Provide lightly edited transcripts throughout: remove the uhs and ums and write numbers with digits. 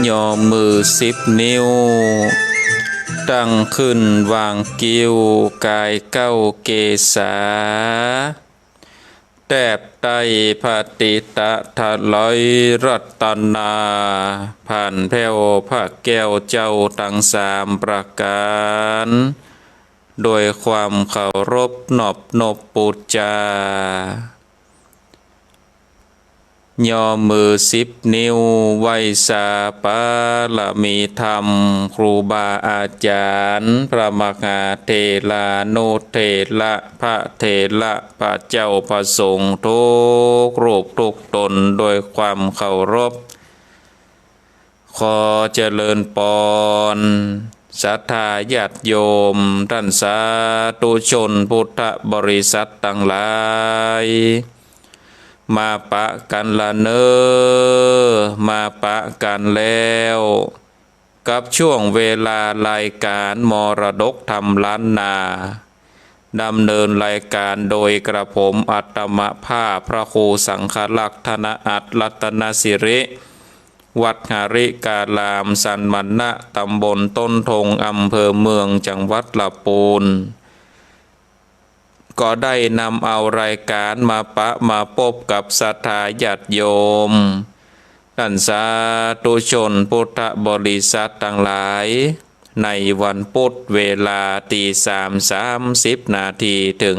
ย่อมือ10 นิ้วตั้งขึ้นวางกิ้วกาย9 เกษาแตบไตปฏิตะทะลอยรัตนาผ่านแผ่วพระแก้วเจ้าทั้ง3 ประการโดยความเคารพนอบนบปูจาย่อมือ10 นิ้วไหว้สาปาลมีธรรมครูบาอาจารย์พระมหาเถรานุเถระพระเถระพระเจ้าพระสงฆ์ทุกรูปทุกตนโดยความเคารพขอเจริญปอนศรัทธาญาติโยมท่านสาธุชนพุทธบริษัททั้งหลายมาปะกันละเนอมาปะกันแล้วกับช่วงเวลารายการมรดกธรรมล้านนาดำเนินรายการโดยกระผมอัตมภาพพระครูสังฆลักษณ์ธนอัตรัตนสิริวัดหาริกาลามสันมันนะตำบลต้นทงอำเภอเมืองจังหวัดลำพูนก็ได้นำเอารายการมามาพบกับศรัทธาญาติโยมท่านสาธุชนพุทธบริษัททั้งหลายในวันพุธเวลา3:30 นาทีถึง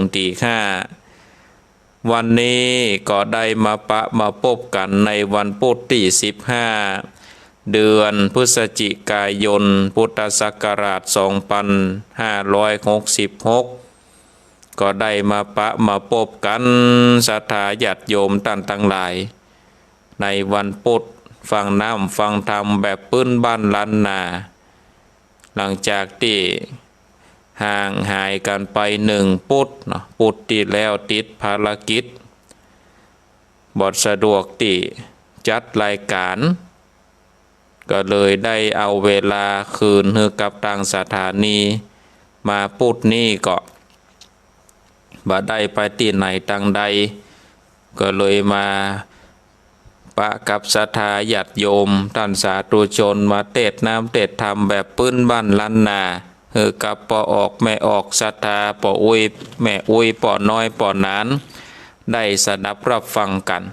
5:00วันนี้ก็ได้มาพบกันในวันพุธที่15 เดือนพฤศจิกายนพุทธศักราช2566ก็ได้มาพบกันศรัทธาญาติโยมท่านทั้งหลายในวันพุธฟังน้ำฟังธรรมแบบพื้นบ้านล้านนาหลังจากที่ห่างหายกันไป1 พุธพุธที่แล้วติดภารกิจบทสะดวกที่จัดรายการก็เลยได้เอาเวลาคืนให้กับทางสถานีมาพุธนี้ก็บ่ได้ไปที่ไหนทางใดก็เลยมาปะกับศรัทธาญาติโยมท่านสาธุชนมาเทศน้ำเทศธรรมแบบพื้นบ้านล้านนากับปอออกแม่ออกศรัทธาปออุ้ยแม่อุ้ยปอน้อยปอนานได้สดับรับฟังกัน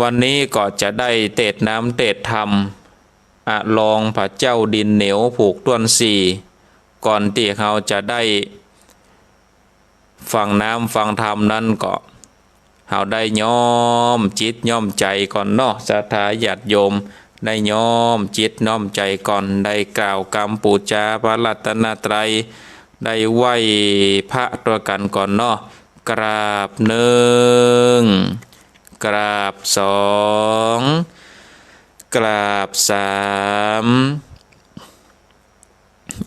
วันนี้ก็จะได้เทศน้ำเทศธรรมลองพระเจ้าดินเหนียวผูกต้น4ก่อนที่เขาจะได้ฟังน้ำฟังธรรมนั้นก็เขาได้ย้อมจิตย้อมใจก่อนเนาะศรัทธาญาติโยมได้ย้อมจิตย้อมใจก่อนได้กล่าวกรรมปูชาพระรัตนตรัยได้ไหว้พระตัวกันก่อนเนาะกราบ1กราบ2กราบ3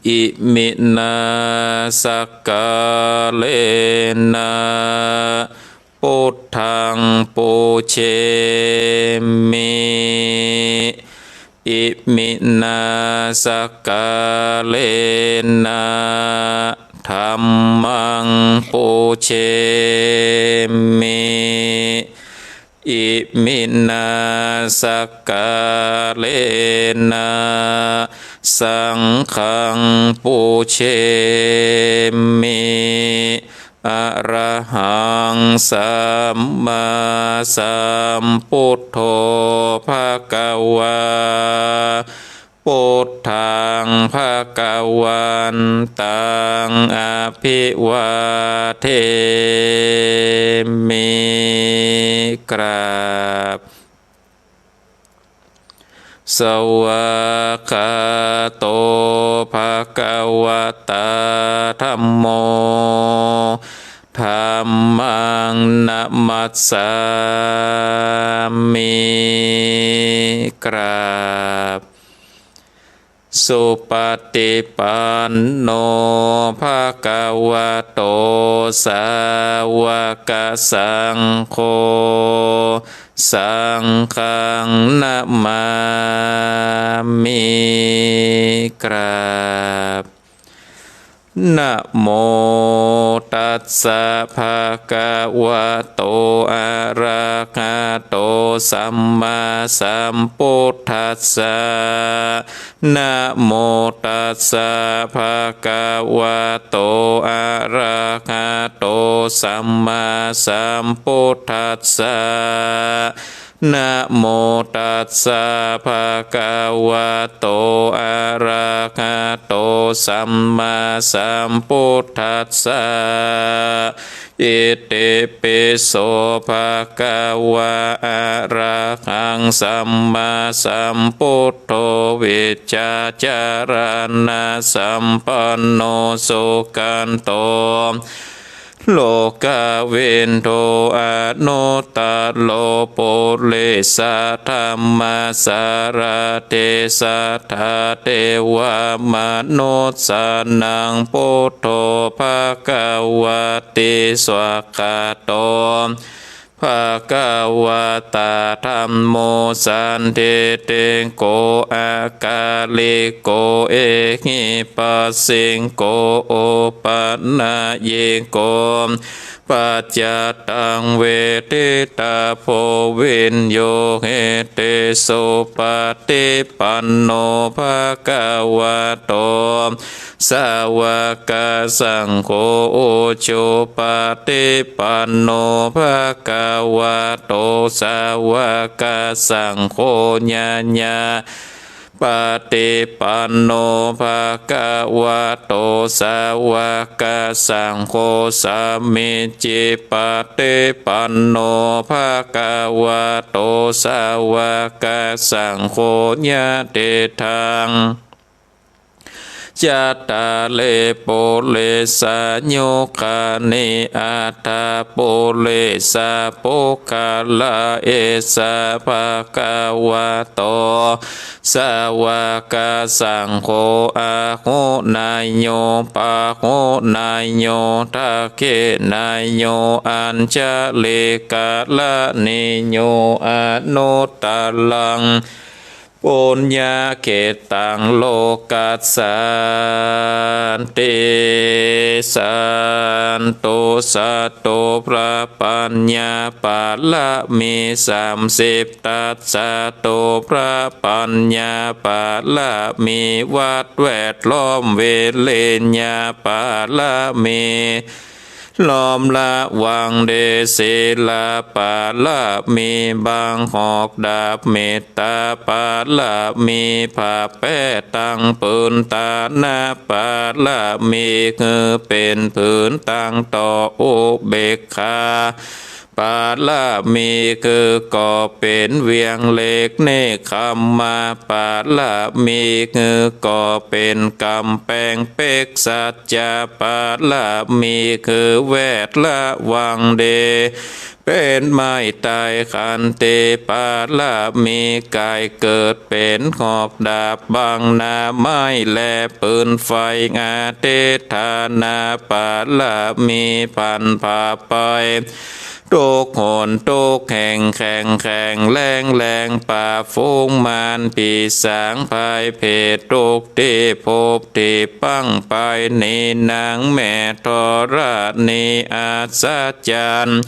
อิมินาสักกาเลนะพุทธังปูเชมิอิมินาสักกาเลนะธัมมังปูเชมิอิมินาสักกาเลนะสังฆังปูเชมิอะระหังสัมมาสัมพุทโธภควาพุทธังภควันตังอภิวาเทมิกราบสวากขาโตภควตาธัมโมธัมมังนะมัสสามิกราบสุปฏิปันโนภควโตสาวกสังโฆสังฆังนะมามิกราบ นะโมตัสสะภะคะวะโตอะระหะโตสัมมาสัมพุทธัสสะนะโมตัสสะภะคะวะโตอะระหะโตสัมมาสัมพุทธัสสะนะโมตัสสะภะคะวะโตอะระหะโตสัมมาสัมพุทธัสสะอิติปิโสภะคะวะอะระหังสัมมาสัมพุทโธวิชชาจารณะสัมปันโนสุขันโตโลกาเวนโทอนุตตโลปุเรสะธรรมสารเตสะทาเทวมนุสสานังพุทโธภะคะวะติสวากขาโตภะคะวะตาธัมโมสันติเตโกอากาลิโกเอหิปัสสิงโกโอปันนาเยโกปัจจตังเวทิตาโพวินโยเหติโสปฏิปันโนภะคะวะโตสาวกสังโฆโชปฏิปันโนภะคะวะโตสาวกสังโฆญาญาปฏิปันโนภะคะวะโตสาวกสังโฆสัมมิจิปฏิปันโนภะคะวะโตสาวกสังโฆญาติทังจัตตาเลโปเลสะโยคานิอัตตาโปเลสะโปคาลาเอสะภะคะวะโตสาวกสังโฆอะโหนายโยปะโหนายโยทะเกนายโยอัญชเลกาลนิโยอนุตตลังปุญญาเขตังโลกัสสันติสันโตสัตโตพระปัญญาปาละมี30ตัสสะโตพระปัญญาปาละมีวัดแวดล้อมเวเลญญาปาละมีล้อมละวังเดศิลาปาละมีบางหอกดาบเมตตาปาละมีผ้าแป้ตั้งปืนตาหน้าปาละมีคือเป็นผืนตั้งต่ออุเบกขาปาละมีคือก่อเป็นเวียงเล็กเนคขมมาปาละมีคือก่อเป็นกำแพงเป็กสัจจะปาละมีคือแวดละวังเดเป็นไม้ตายขันเตปาละมีกายเกิดเป็นหอกดาบบางนาไม้แลปืนไฟอาเตธานาปาละมีพันผ่าไปทุกหนทุกแห่งแข่งแข่งแรงแรงป่าฟุ้งมานปีสางภายเพศทุกที่พบที่ปั้งไปในนางแม่ทรณีอาศจรรย์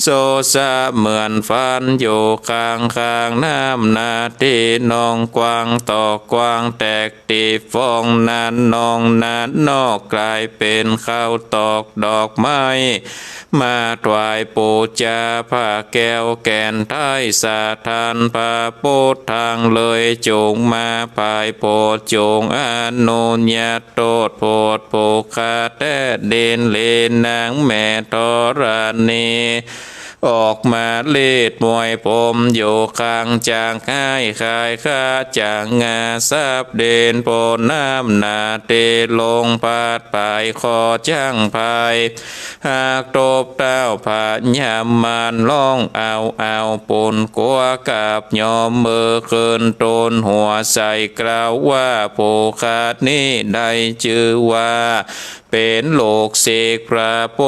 โซซาเหมือนฟันอยู่ข้างข้างน้ำนาที่นองกวางต่อกวางแตกตีฟองนั้นนองนั้นนอกกลายเป็นข้าวตอกดอกไม้มาถวายปูจาผ้าแก้วแก่นท้ายสาทานพระโพธทางเลยจงมาภายโพธจงอนุญาตโตดโพธโภคาแต่เด่นเลนางแม่ธรณีออกมาเลีดมวยผมอยู่ข้างจางให้ขายข้าจางงาซับเด่นโพน้ำนาเตลงปาดปลายคอจ้างภายหากตบเต้าผ่านยามมันล่องเอาปุ่นกัวกับยอมมือคืนตนหัวใส่กล่าวว่าผู้ขาดนี้ได้ชื่อว่าเป็นโลกเสกพระโพ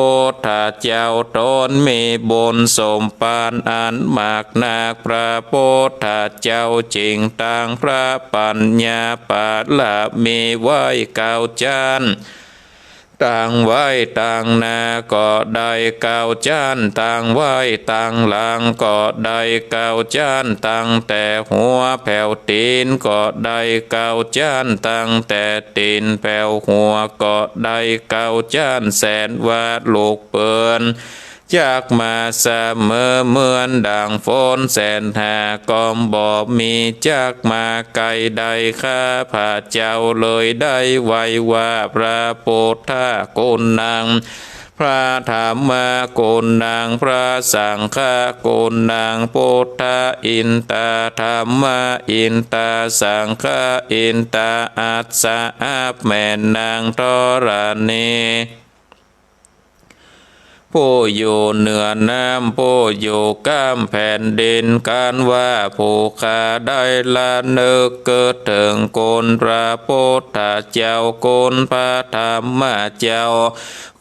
ธิเจ้าตนมีบนสมปานอันมากนักพระโพธิเจ้าจริงต่างพระปัญญาปาละมีไว้เก้าจาน ต่างไว้ต่างนาก็ได้ก้าวจานต่างไว้ต่างหลังก็ได้ก้าวจานตั้งแต่หัวแผ่วตีนก็ได้ก้าวจานตั้งแต่ตีนแผ่วหัวก็ได้ก้าวจานแสนว่าลูกเปินจากมาเสมอเหมือนดังฝนแสนหากอมบ่มีจากมาไกลใดข้าพระเจ้าเลยได้ไว้ว่าพระโพธาโกนนางพระธรรมโกนนางพระสังฆโกนนางโพธาอินตาธรรมอินตาสังฆอินตาอัสสะแม่นางธรณีผู้อยู่เหนือน้ำผู้อยู่ก้ามแผ่นดินการว่าผู้ขาได้ละนึกเกิดถึงโกนพระพุทธเจ้าโกนพระธรรมเจ้า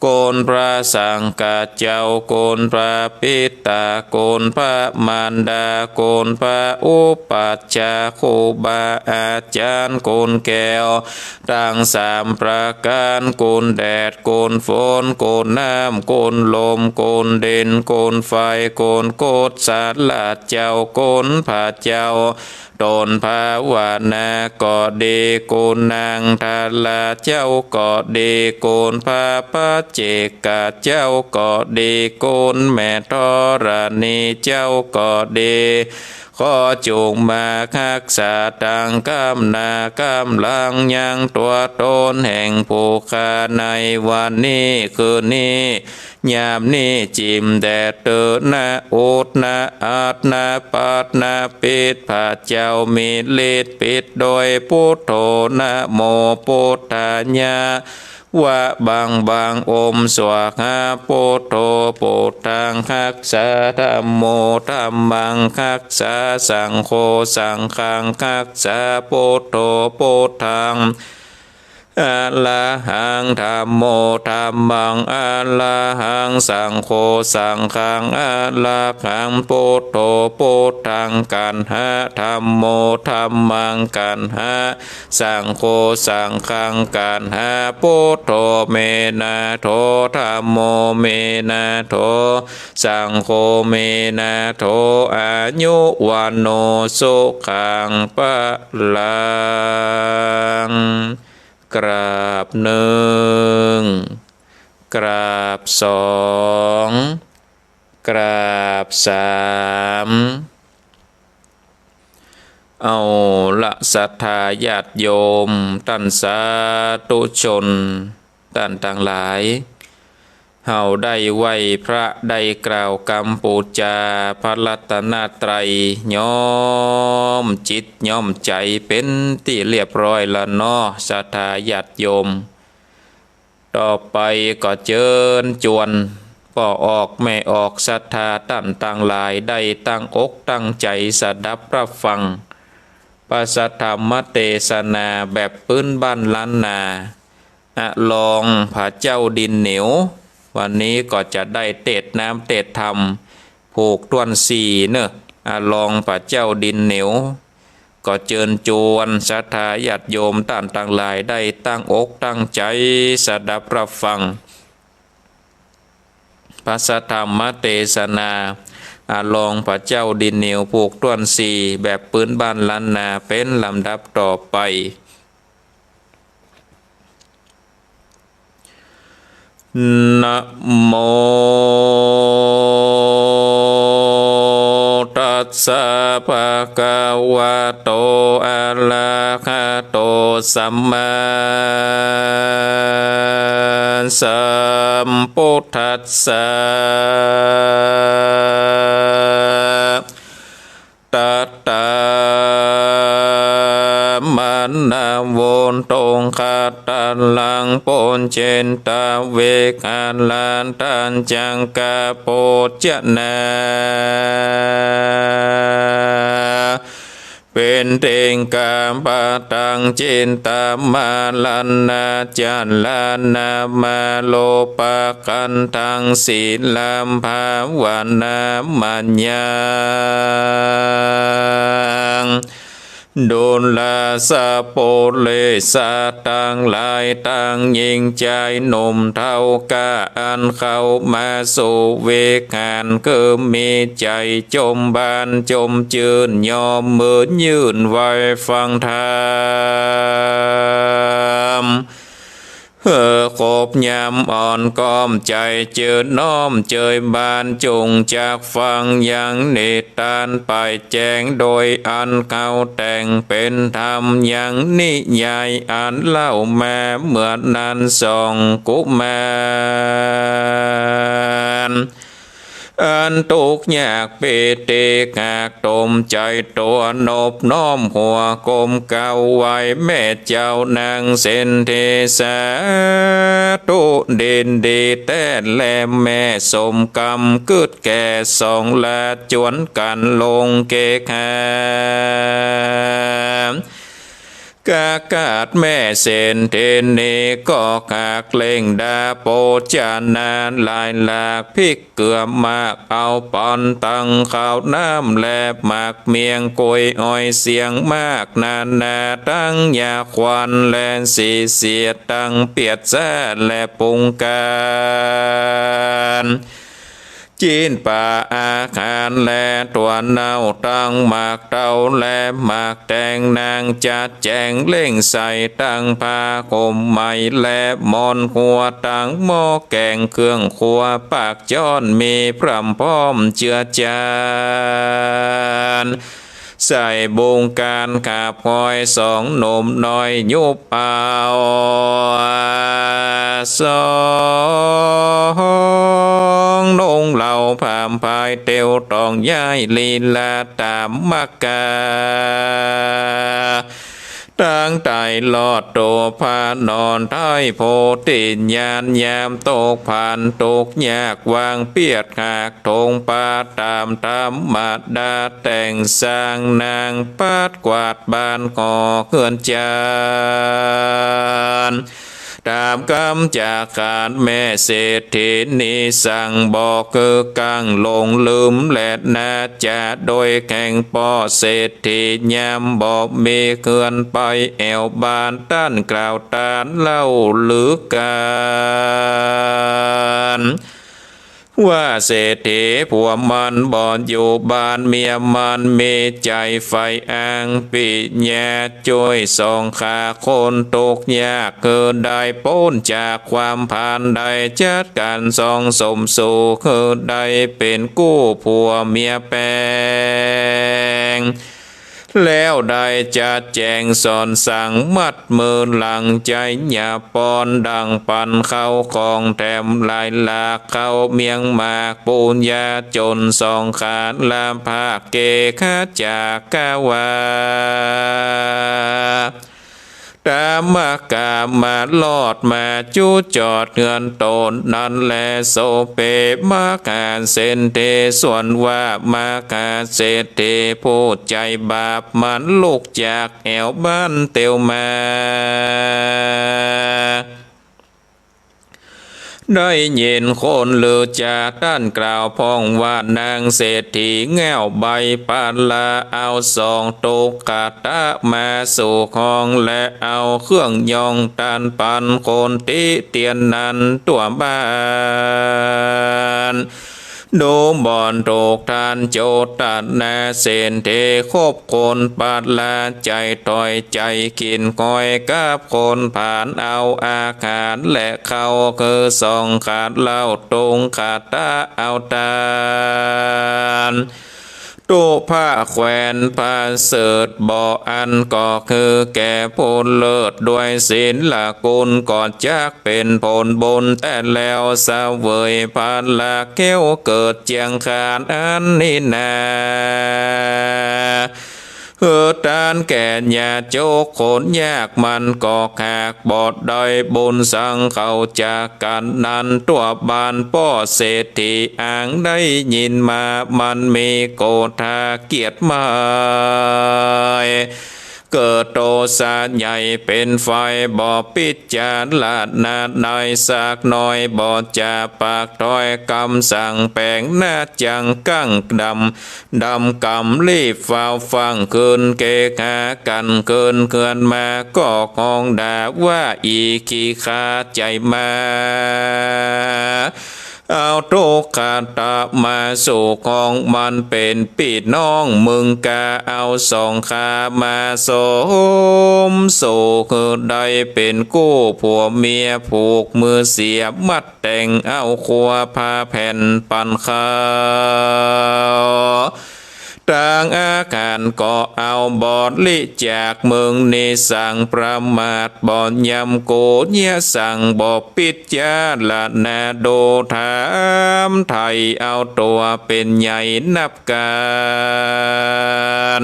โกนพระสังฆเจ้าโกนพระปิตาโกนพระมารดาโกนพระอุปัชฌาย์ครูบาอาจารย์โกนแก้วทั้งสามประการโกนแดดโกนฝนโกนน้ำโกนลมโกนเด่นโกนไฟโกนโกดสาลาเจ้าโกนพระเจ้าตนภาวนาก็ดีโกนนางทาลาเจ้าก็ดีโกนพระปัจเจกเจ้าก็ดีโกนแม่ธรณีเจ้าก็ดีขอจงมารักษาตังกำนากำลังยังตัวตนแห่งผู้ข้าในวันนี้คืนนี้ยามนี้จิมแดดเตอนาอุดนาอาดนาปัดนาปิดพระเจ้ามีฤทธิ์ปิดโดยพุทโธนะโมพุทธายะวะบางอมสวากขาพุทโธพุทธังคักษาธัมโมธัมมังคักษาสังโฆสังฆังคักษาพุทโธพุทธังอะระหังธัมโมธัมมังอะระหังสังโฆสังฆังอะระหังพุทโธพุทธังกันหะธัมโมธัมมังกันหะสังโฆสังฆังกันหะพุทโธเมนะโธธัมโมเมนะโธสังโฆเมนะโธอายุวันโนสุขังปะลังกราบหนึ่งกราบสองกราบสามเอาละศรัทธาญาติโยมท่านสาธุชนท่านทั้งหลายเฮาได้ไหวพระได้กล่าวกรรมปูจาพระรัตนตรัยย้อมจิตย้อมใจเป็นที่เรียบร้อยละเนาะศรัทธาญาติโยมต่อไปก็เจิญจวนพ่อออกแม่ออกศรัทธาท่านต่างหลายได้ตั้งอกตั้งใจสดับรับฟังพระสัทธรรมเทศนาแบบพื้นบ้านล้านนาลองพระเจ้าดินเหนียววันนี้ก็จะได้เตดน้ำเตดธรรมผูกต้วนสี่เนอะลองพระเจ้าดินเหนียวก็เจิญจวนศรัทธาญาติโยมท่านต่างหลายได้ตั้งอกตั้งใจสดับรับฟังพระสัทธรรมเทศนาลองพระเจ้าดินเหนียวผูกต้วนสี่แบบปืนบ้านล้านนาเป็นลำดับต่อไปนะโมตัสสะภะคะวะโตอะระหะโตสัมมาสัมพุทธัสสะตัตตามันนาโวนตงคาตันลังปนเจนตาเวกาลันตันจังกาโปจนาเป็นเตงกามปะตังจินตามาลันนาจันลานามาโลปะกันทังศีลัมภาวนามัญญัง โดนลาสะโปเลสาตังหลายตังยิงใจหนุ่มเท่ากาอันเข้ามาสู่เวกานก็มีใจจมบานจมจืนยอมมือยืนไว้ฟังธรรมขบยำอ่อนก้อมใจเจอน้อมเจยบานจงจากฟังยังเนตานไปแจงโดยอันเขาแต่งเป็นธรรมยังนิยายอ่านเล่าแม่เหมือนนั้นส่องกุมารอันตุกยากเปเตกากตมใจตัวนบน้อมหัวกลมเก่าไว้แม่เจ้านางเซนเทสาตุเด่นดีแต่แลแม่สมกรรมกึดแก่สองละจวนกันลงเกคากากาดแม่เซนเทนเนก็ขากเล่งดาโปจานานลายหลากพริกเกลือมากเอาปอนตังข้าวน้ำแลบหมากเมียงกวยอ้อยเสียงมากนานาตั้งยาควันแลนสีเสียตั้งเปียดแซ่และปุงการจีนป่าอาคารแลตัวเน่าตั้งหมากเต้าแลหมากแตงนางจัดแจงเล่งใส่ตั้งผ้าคมใหม่แลมอนหัวตั้งหม้อแกงเครื่องครัวปากจ้อนมีพร่ำพร้อมเจือจานใส่บงการขาบหอยสองหนมน้อยยุบเอาสองนงเหล่าผามพายเตียวตองย้ายลีลาตามมักกาตั้งไตลอดโตพานอนท้ายโพติญญาณยามตกผ่านตกยากวางเปียดหากทงปาตามธรรมาดาแต่งสร้างนางปาดกวาดบานก่อเขื่อนจานตามกำจากการแม่เศรษฐีนีสั่งบอกคือกังลงลืมและนาจะโดยแข่งปอเศรษฐียามบอกมีเขื่อนไปแอวบานต้านกล่าวตานเล่าหรือการว่าเศรษฐีผัวมันบ่อนอยู่บ้านเมียมันมีใจไฟอ้างปิญาช่วยส่องขาคนตกยากเกิดได้พ้นจากความผ่านได้จัดการส่องสมสู่คือได้เป็นกู้ผัวเมียแปงแล้วได้จัดแจงสอนสั่งมัดมือหลังใจหยาปอนดังปันเข้าของแถมลายลากเข้าเมียงมากปูญญาจนสองขาดลามภาคเกคาจากกาวาตามมากามาลอดมาจูจอดเงินตนนั้นแลโซเปมาการเซนเทส่วนว่ามาการเศรษฐีผู้ใจบาปมันลูกจากแอวบ้านเตียวมาได้ยินคนลือจาต้านกล่าวพ้องว่านางเศรษฐีแง่วใบปาลาเอาสองตุกกาตะมาสู่ของและเอาเครื่องยองตันปันคนติเตียนนั้นตัวบ้านดูบ่อนตกทานโจตัดนาเซนเทคบคนปาดลาใจต่อยใจกินก้อยกับคนผ่านเอาอาคารและเขาคือสองขาดเล่าตรงขาดตาเอาตาตู้ผ้าแขวนผ้าเสิร์ตบ่ออันก็คือแก่ผลเลิศด้วยศีลละกุลก่อนจากเป็นผลบุญแต่แล้วเสวยพานละเก้วเกิดเจียงคานอันนี้นาตานแก่ญาโจกขนยากมันก็ขากบอดดอยบุญสังเขาจากกันนั้นตัวบานป้อเศรษฐีอ่างได้ยินมามันมีโกธาเกียรติมา เกิดโตสะใหญ่เป็นไฟบ่ปิดจาลาดนาดในสักน้อยบ่จะปากต้อยกำสั่งแปลงหน้าจังกั้งดำกำรีบเฝ้าฟังคืนเกกหากันเกินเกินมาก็คองด่าว่าอีขี้ขาใจมาเอาโตคาตามาสู่ของมันเป็นปีน้องมึงกาเอาสองขามาสมสู่คือได้เป็นกู้ผัวเมียผูกมือเสียบมัดแต่งเอาครัวผ้าแผ่นปันขาวต่างอาการก็เอาบอดลิจากเมืองนิสั่งประมาทบอดยำโกเนียสั่งบอกปิดยาละนาโดถามไทยเอาตัวเป็นใหญ่นับการ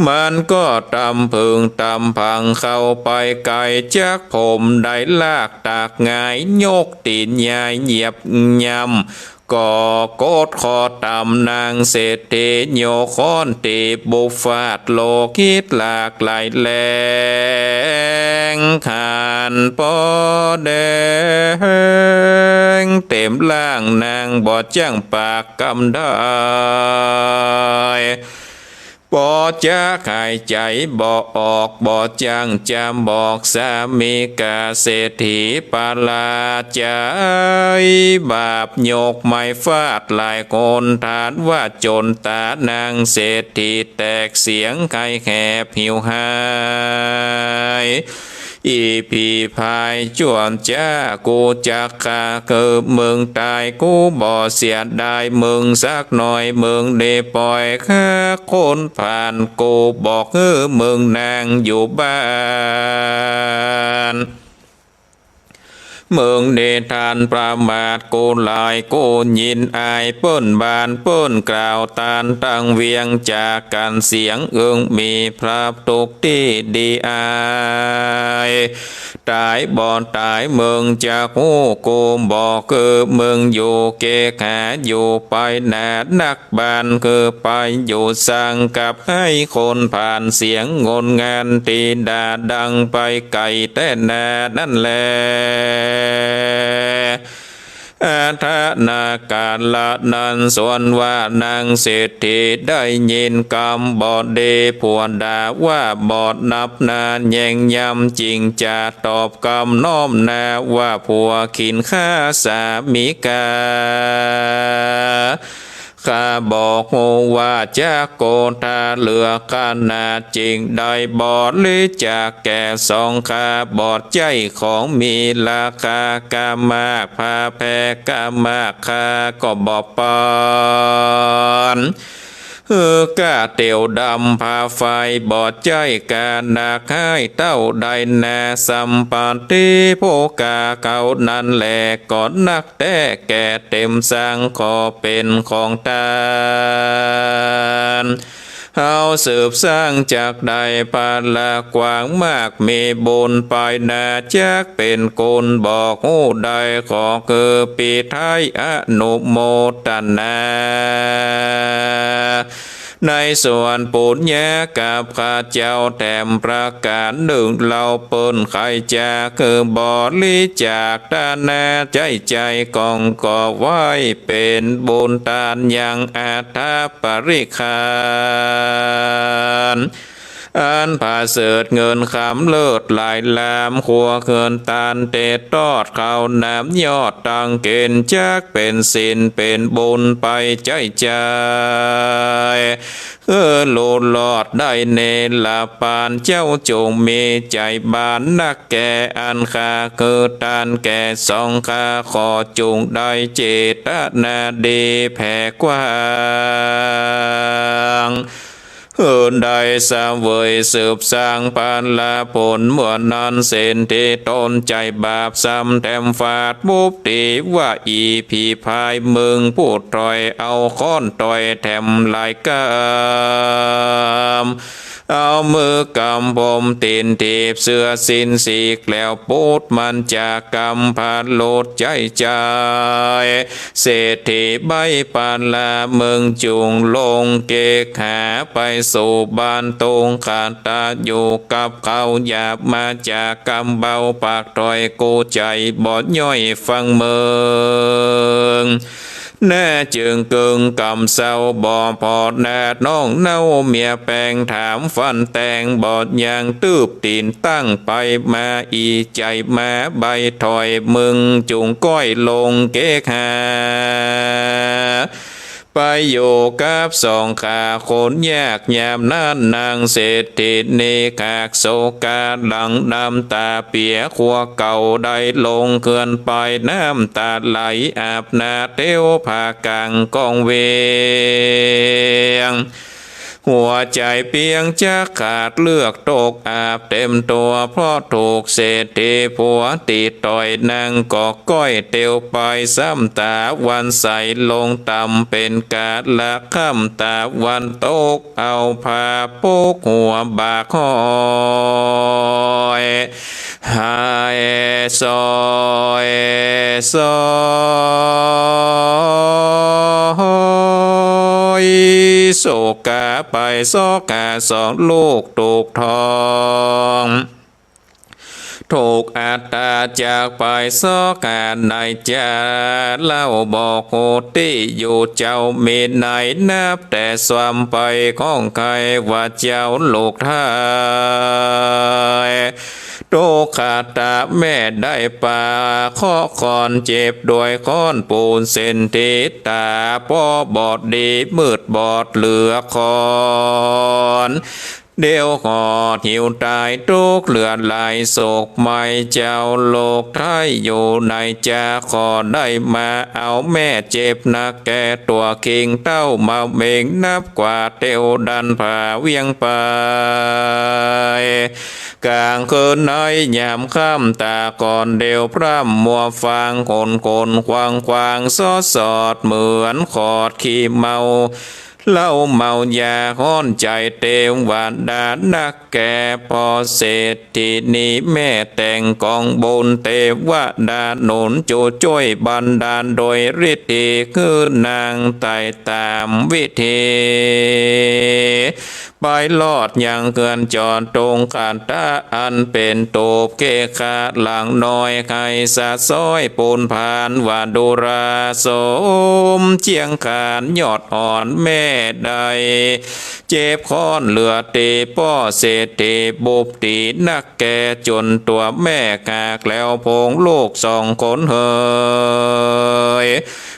มันก็ตำพึงตำพังเข้าไปไกลจากผมได้ลากตากงายโยกตีนยายเหยียบยำก็โกดคอตำนางเศรษฐีโยคอนตีบุฟาดโลคิดหลากหลายแรงขานปอแดงเต็มล่างนางบอดจ้างปากกำได้ปอจะหายใจบ่ออกบ่จังจำบอกสามีกาเศรษฐีปาลาใจบาปโยกไม้ฟาดลายโกนฐานว่าจนตานางเศรษฐีแตกเสียงไข้แหบหิวหายอีพีพายจวนจ้ากูจักขาเกิดมึงตายกูบ่เสียดายมึงสักหน่อยมึงได้ปล่อยข้าคนผ่านกูบอกมึงนางอยู่บ้านมึงเดทานประมาทกูลายกูยินอายเปิ้นบานเปิ้นกล่าวตานตั้งเวียงจากกันเสียงมีพระตกที่ดีอายตายบ่ตายมึงจะหูกูบอกคือมึงอยู่เกหาอยู่ไปนานักบานคือไปอยู่สั่งกับให้คนผ่านเสียงงนงานตีดาดังไปไกลแต่นานั่นแหละอาทานาการละนันส่วนว่านางเศรษฐีได้ยินคำบอดเดพวนด่าว่าบอดนับนานแย่งยำจริงจะตอบคำน้อมนาว่าผัวขินข้าสามีกาข้าบอกว่าจะโกธาเหลือขนาดจริงได้บอดหรือจากแก่สองข้าบอดใจของมีราคากามากพาแพ้กามากข้าก็บอกปอนกาเตียวดำพาไฟบอดใจกานาคายเต้าใดนาสัมปันติโภกาเขานั่นแหละก่อนนักแต่แก่เต็มสร้างขอเป็นของตาเฮาสืบสร้างจากใดปาลากว้างมากมีบุญไปนาจากเป็นคนบอกหูใดขอคือปีท้ายอนุโมทนาในส่วนปุญญากับข้าเจ้าแถมประการหนึ่งเราเปิ้นใครจะคือบริจาคทานาใจกองก่อไว้เป็นบุญทานยังอาทาปริคารอันผาเสดเงินคำเลิศหลายลามขัวเขินตานเตะตอดเขาน้ำยอดตังเกณฑ์จักเป็นสินเป็นบุญไปใจโลดลอดได้เนลาปานเจ้าจงมีใจบานนักแก่อันคาคือตานแก่สองคาขอจงได้เจตนาดีแผ่กว้างได้สาเวยสืบสร้างปานละผลเมื่อนั้นเส้นที่ต้นใจบาปซ้ำแถมฟาดบุบตีว่าอีผีพายมึงพูดต่อยเอาค้อนต่อยแถมลายกาม เอามือกำผมตีนทีบเสื้อสินสีกแล้วปูดมันจากกำพัดโลดใจใจเศรษฐีใบปานลาเมืองจุงลงเกกหาไปสู่บ้านตรงขาดตาอยู่กับเขาหยาบมาจากกำเบาปากถอยกูใจบอดย่อยฟังเมืองแน่จึงกึงกำเศร้าบ่อพอดแนดน้องเน่าเมียแปงถามฟันแตงบอดยางตืบตีนตั้งไปมาอีใจมาใบถอยมึงจุงก้อยลงเกกหาไปอยู่กับสองขาคนยากยามนั้นนางเศรษฐีนีกากโศกาหลังน้ำตาเปียขัวเก่าได้ลงเขื่อนไปน้ำตาไหลอาบนาเตียวผากางกองเวียงหัวใจเปียงจะขาดเลือกตกอาบเต็มตัวเพราะถูกเศรษฐีผัวตีต่อยนางกอกก้อยเตียวไปซ้ำตาวันใสลงต่ำเป็นกาดละค่ำตาวันตกเอาผ้าปุกหัวบากหอยหายซอยซอยโศกาไปซอกาสองลูกถูกทองถูกอัตตาจากไปซอกาในจาเล่าบอกโหติอยู่เจ้ามีไหนนับแต่สวามไปของใครว่าเจ้าลูกไทยโตขาตาแม่ได้ป่าข้อคอนเจ็บโดยค้อนปูนเส้นทิศตาพ่อบอดดีมืดบอดเหลือคอนเดียวหอดหิวตายทุกเลือดไหลโศกไม่เจ้าโลกไทยอยู่ในจะขอได้มาเอาแม่เจ็บนักแก่ตัวคิงเต้ามาเบ่งนับกว่าเตียวดันผ่าเวียงไปกลางคืนน้อยยามค่ำตาก่อนเดียวพร่ำมัวฟังคนควางซอสอดเหมือนขอดขี้เมาเล่าเมายาห้อนใจเต็มหวานดานักแก่พอเศรษฐีนี้แม่แต่งกองบนเทวดาหนุนจูช่วยบันดาลโดยฤทธิ์คือนางไต่ตามวิธีไปลอดยังเกินจอดตรงขาดตาอันเป็นโตบเกขาหลังน้อยไข่สะซ้อยปูนผ่านว่าดุราสมเจียงขานยอดอ่อนแม่ใดเจ็บค้อนเหลือตีป้อเศรษฐีบุบตีนักแก่จนตัวแม่กากแล้วพงลูกสองคนเฮย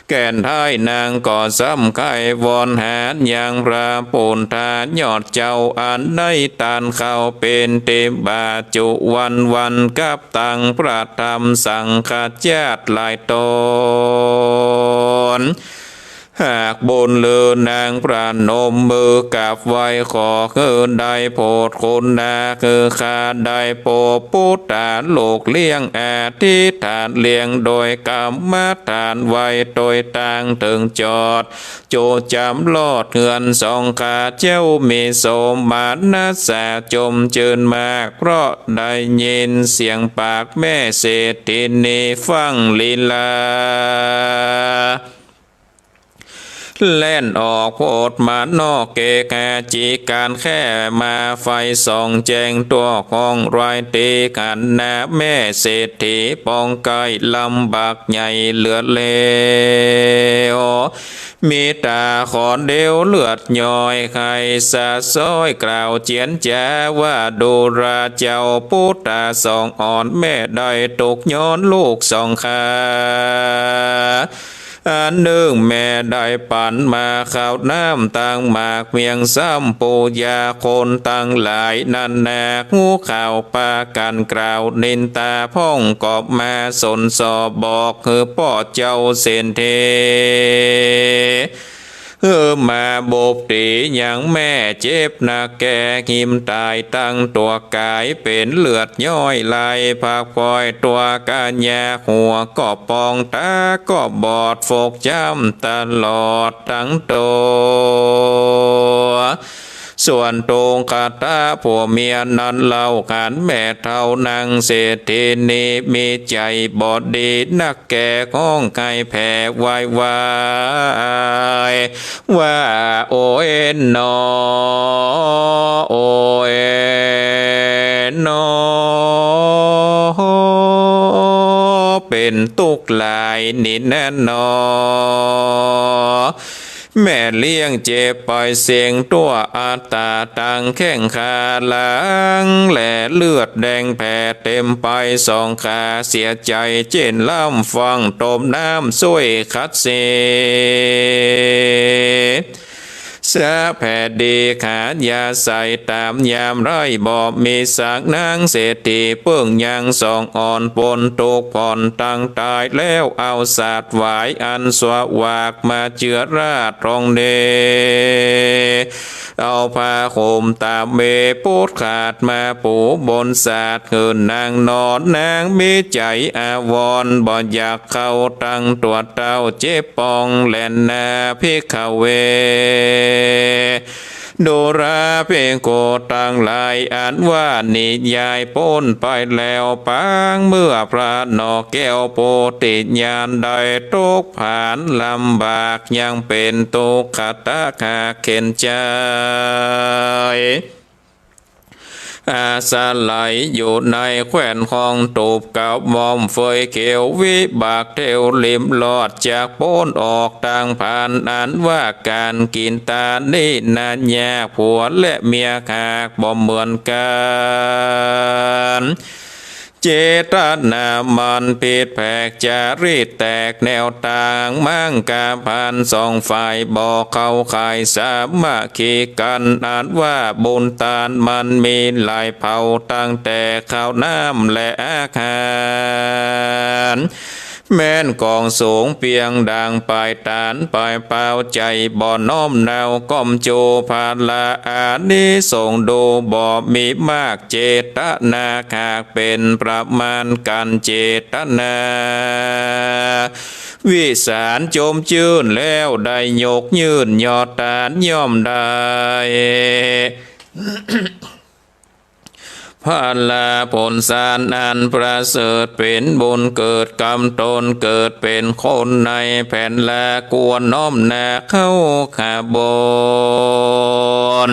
แก่นท้ายนางก่อซ้ำไข่วอนหาอย่างพระปูนทานยอดเจ้าอันได้ตานเข้าเป็นเต็มบาจุวันกับตังพระธรรมสังฆจาตหลายตนหากบนเลือนางพระนมมือกับไว้ขอคือได้โพดคนนาคือขาได้โปปุตตาโลกเลี้ยงอาทิฐานเลี้ยงโดยกรรมฐานไว้โดยต่างถึงจอดโจจำลอดเงินสองขาเจ้ามีสมมานาสาจมเจินมากเพราะได้ยินเสียงปากแม่เศรษฐีนีฟังลีลาแล่นออกโพดมานอกเกกาจีการแค่มาไฟส่องแจงตัวของรายตีกันนาแม่เศรษฐีปองไกลำบากใหญ่เลือดเลวมีตาขอนเดียวเลือดย่อยไข่สะซ้อยกล่าวเจียนแจ้ว่าดูราเจ้าพุทธาสองอ่อนแม่ได้ตกย้อนลูกสองขาอันหนึ่งแม่ได้ปั่นมาข้าวน้ำต่างหมากเมียงซ้ำปูยาคนตั้งหลายนันแนกหูข่าวปากันกล่าวนินตาพ่องกอบมาสนสอบบอกคือพ่อเจ้าเสนเทมาโบบตีอย่างแม่เจ็บนักแก่หิมตายตั้งตัวกายเป็นเลือดย้อยไหลผักปล่อยตัวกาญาหัวก็ปองตาก็บอดฟกช้ำตลอดทั้งตัวโศ ส่วนตรงคาตาผัวเมียนั้นเล่าขานแม่เท่านางเศรษฐีนีมีใจบอดดีนักแก่ข้องไก่แผ่วายวายว่าโอ้ยนอโอ้ยนอเป็นตุกลายนี่แน่นอแม่เลี้ยงเจ็บปล่อยเสียงตัวอาตาตังแข้งขาหลังแหล่เลือดแดงแผ่เต็มไปสองขาเสียใจเจนล่ำฟังต้มน้ำช่วยคัดเสเสื้อแผ่ดีขายาใส่ตามยามไร่บอบมีสักนางเศรษฐีเพิ่งยังสองอ่อนปนตกผ่อนตั้งตายแล้วเอาศาสตร์หวายอันสววากมาเจือราดรองเดเอาผ้าห่มตามเบปูดขาดมาปูบนศาสตร์เหินนางนอนนางมีใจอาวรบ่อยากเข้าตั้งตัวเต้าเจ็บปองแลนนาพิขเวโดราเพโกตังลายอ่านว่านิยายพ้นไปแล้วปางเมื่อพระนอกแก้วโปติญาณได้ตกผ่านลำบากยังเป็นตุกขตะคาเข็นใจอาสาไหลอยู่ในแขวนของตูบกับมอมเฟยเขียววิบากเทวลิมหลอดจากโป้นออกต่างผ่านอันว่าการกินตานี่นานยากผัวและเมียขากบ่เหมือนกันเจตนามันผิดแผกจารีตแตกแนวต่างมั่งกาพันสองฝ่ายบอกเขาขายสามัคคีกันอ่านว่าบุญตานมันมีหลายเผ่าตั้งแต่ข้าวน้ำและอาหารแม่นกองสูงเปียงดังปลายตานปลายเปล่าใจบ่อน้อมแนวก้มโจภาลาอานิส่งดูบ่มีมากเจตนาหากเป็นประมาณการเจตนาวิสารโจมจื่นแล้วได้ยกยืนยอดตานย่อมได้ พาลาผลสารอันประเสริฐเป็นบุญเกิดกรรมตนเกิดเป็นคนในแผ่นลากวนน้อมนาเข้าขาบน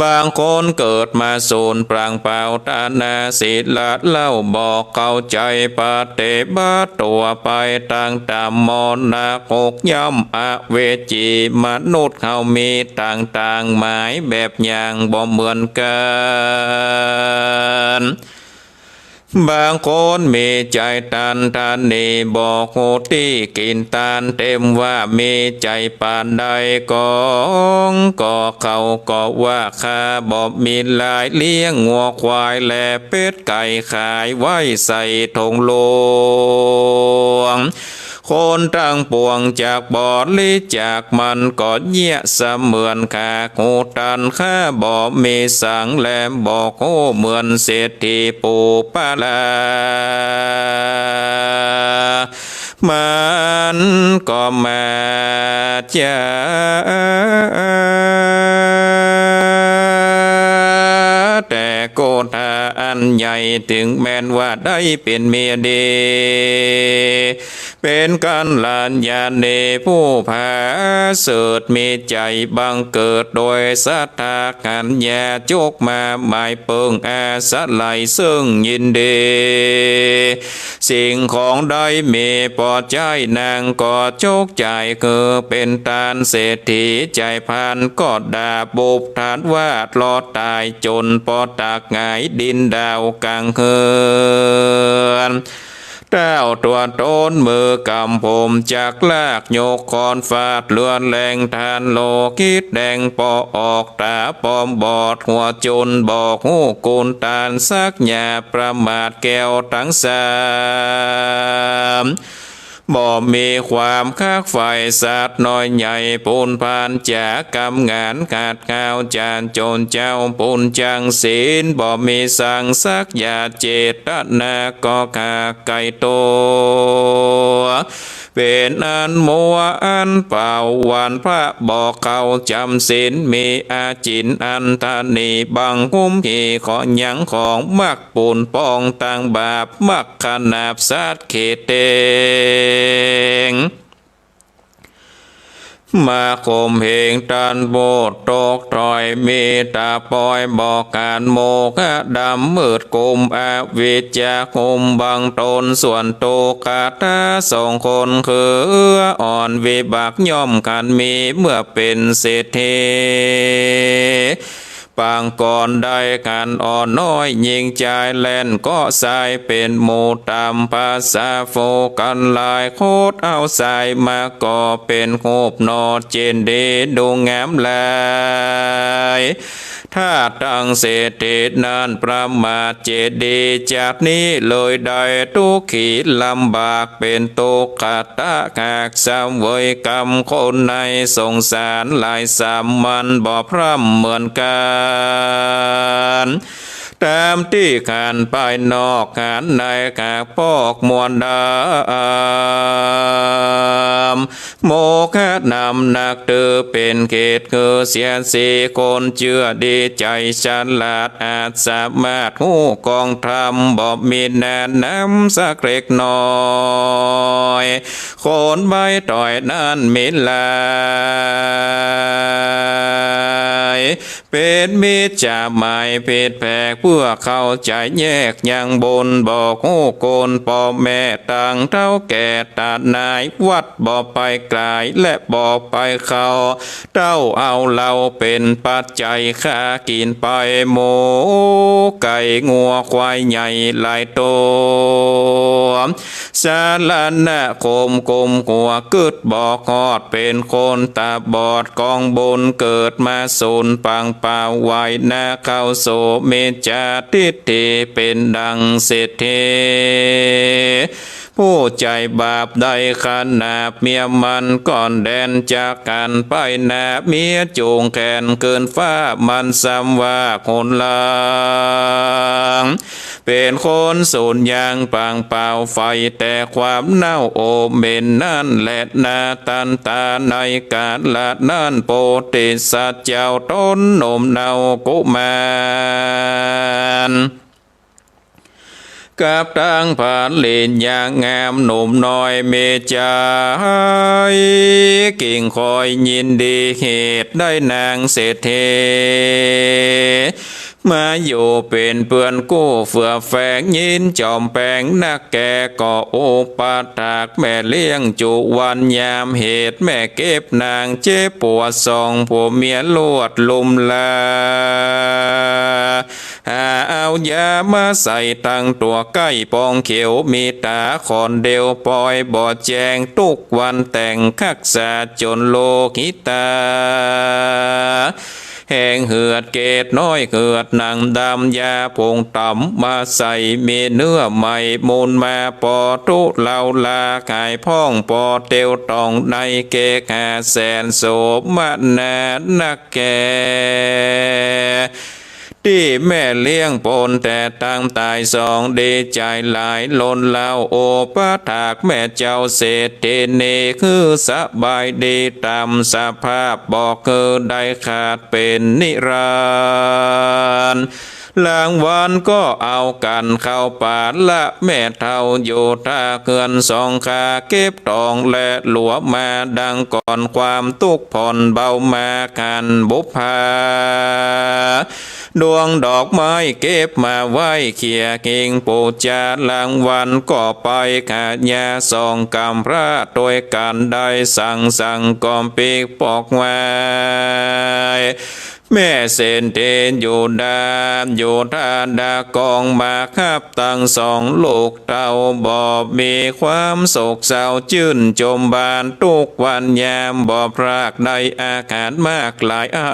บางคนเกิดมาสูนปรางเปล่าตานาศีลาเล่าบอกเข้าใจปฏิบัติตัวไปต่างตามมนนาหกย่ำอเวจีมนุษย์เขามีต่างหมายแบบอย่างบ่เหมือนกันบางคนมีใจตันทันนีบอกโหตีกินตานเต็มว่ามีใจปานใดก็เขาก็ว่าข้าบอกมีหลายเลี้ยงงัวควายและเป็ดไก่ขายไว้ใส่ธงหลวงคนตั้งปวงจากบอดลิจากมันก็เยี่ยเสมือนขาหูตันข้าบอกมีสังแหลมบอกโหเหมือนเศรษฐีปูปาลามันก็มาจะแต่โกธาอันใหญ่ถึงแม้นว่าได้เป็นเมียดีเป็นกันลานยาเนผู้ผาเสดมีใจบังเกิดโดยศรัทธากันแย่จกมาหมายเปิงอาสะไหลซึ่งยินดีสิ่งของใดมีปอดใจนางก็โจกใจคือเป็นตานเศรษฐีใจพันก็ดาบุบฐานวาดลอดตายจนปอตากหงายดินดาวกลางเฮือนเต้าตัวโตนมือกำผมจากลากโยกคอนฟาดเลือนแรงทานโลคิดแดงปอออกตาปอมบอดหัวจนบอกหูกุนตานซักหยาประมาทแก้วทั้งสาม บ่มีความคักไฟสัตว์น้อยใหญ่ปูนพานจากกำงานขาดข้าวจานโจรเจ้าปูนจังศีลบ่มีสั่งสักอย่าเจตนาก็ขาไก่โตเป็นอันมัวอันเป่าวันพระบอกเขาจำศีลมีอาจินอันตานีบังคุ้มขี่ขอยังของมักปูนปองต่างบาปมักขนาบสัตว์เขตเตงมาคมเหงตันโบดตกตรอยมีตาปอยบอกการโมกะดำมืดกุมอาวิจาคุมบังตนส่วนโตกาตาสองคนคืออ่อนวิบักย่อมกันมีเมื่อเป็นเศรษฐีปางก่อนได้การอ่อนน้อยยิงใจแล่นก็สายเป็นหมูตามภาษาโฟกันลายโคตรเอาสายมาก็เป็นโคบนอเจนเดดูงามลายถ้าตั้งเศรษฐีนั้นประมาทเจดีจากนี้เลยได้ทุกขีลำบากเป็นตุกขตะขากสามเวยกรรมคนในสงสารหลายสามมันบ่พร่ำเหมือนกันตามที่ขันไปนอกขันในขากพอกมวลดามโมฆะนำนักเตือเป็นเขตคือเสียสีคนเชื่อดีใจฉลาดอาจสามารถหูกองทำบ่มีแนนน้ำสักเล็กน้อยคนใบต่อยนั้นมิลายเป็นมิจฉาหมายเพศแผกเพื่อเข้าใจแยกยังบนบอกหูโกนพ่อแม่ต่างเท่าแก่ตานายวัดบ่ไปไกลและบ่ไปเขาเต้าเอาเราเป็นปัจจัยค่ากินไปหมูไก่งัวควายใหญ่หลายตัวสารณะคมกลมหัวกึดบอกฮอดเป็นคนตาบอดกองบนเกิดมาสูนปังป่าไว้หน้าเข้าโสเมจาทิฏฐิเป็นดังเศรษฐีผู้ใจบาปได้ขนาบเมียมันก่อนแดนจากกันไปนาเมียจูงแขนเกินฟ้ามันซ้ำว่าคนลางเป็นคนสูญยางปางเปล่าไฟแต่ความเน่าโอเมนนั่นแหละนาตันตาในกาลละนั่นโปติสัจเจ้าต้นนมเนากุมารกับตั้งผ่านเล่นอย่างงามหนุ่มน้อยเมจายกิ่งคอยยินดีเหตุได้นางเศรษฐีมาอยู่เป็นเพื่อนกู้เฟื่อแฝงยินจอมแปงนักแก่ก่อโอปาตากแม่เลี้ยงจุวันยามเหตุแม่เก็บนางเจ็บปวดสองผัวเมียลวดลุมลาหาเอายามาใส่ตั้งตัวใกล้ปองเขียวมีตาขอนเดียวปล่อยบอดแจงทุกวันแต่งคักษาจนโลกิตาแห่งเหือดเกตน้อยเหือดหนังดำยาผงต่ำมาใส่มีเนื้อใหม่มูลมาปอทุเหลาลาขายพ่องปอเตียวตองในเกกาแสนโสมนานักแกที่แม่เลี้ยงปนแต่ตั้งตายสองดีใจหลายล้นเล่าโอปะถากแม่เจ้าเศรษฐีนีคือสบายดีตามสภาพบอกคือได้ขาดเป็นนิรันดร์หลังวันก็เอากันเข้าป่าละแม่เท่าอยู่ท่าเกินสองขาเก็บตองและหลวมมาดังก่อนความทุกข์ผ่อนเบามากันบุพภาดวงดอกไม้เก็บมาไว้เขี่ยกิ่งปูจาหลังวันก็ไปขาดยาสองกำพระโดยการได้สั่งกอมปีกปอกไว้แม่เส้นเทนอยู่ดานอยู่ท่าดากองมาคับตั้งสองลูกเต่าบอบมีความโศกเศร้าชื่นจมบานทุกวันยามบ่พรากได้อาการมากหลายอ่า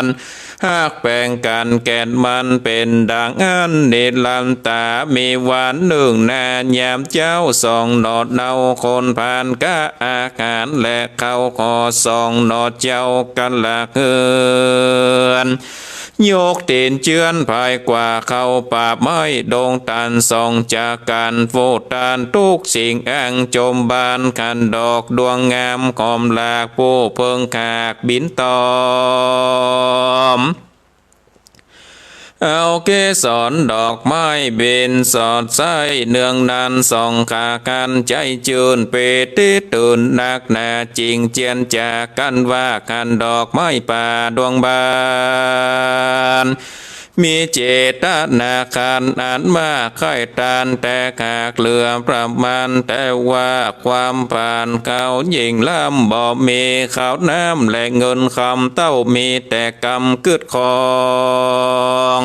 น หากแปลงกันแก่นมันเป็นดังอันเนลันตามีวันหนึ่งนานยามเจ้าส่องนอดเนาคนผ่านกะอาการและเขาขอส่องนอดเจ้ากันละเฮือนยกตีนเจือนภายกว่าเขาป่าไม้ดงตันส่องจากการโฟตานทุกสิ่งอ้างจมบานคันดอกดวงงามคอมหลากผู้เพิงขากบินตอมเอาเกสรดอกไม้เบนสอดใสเนืองนันส่องขากันใจจืนเปติตื่นนักหนาจริงเจียนจากกันว่ากันดอกไม้ป่าดวงบานมีเจตนาคารอ่านมาค่อยตานแต่ขากเหลือประมาณแต่ว่าความผ่านเขายิ่งล้ำบ่มีข้าวน้ำและเงินคำเต้ามีแต่กำกึดของ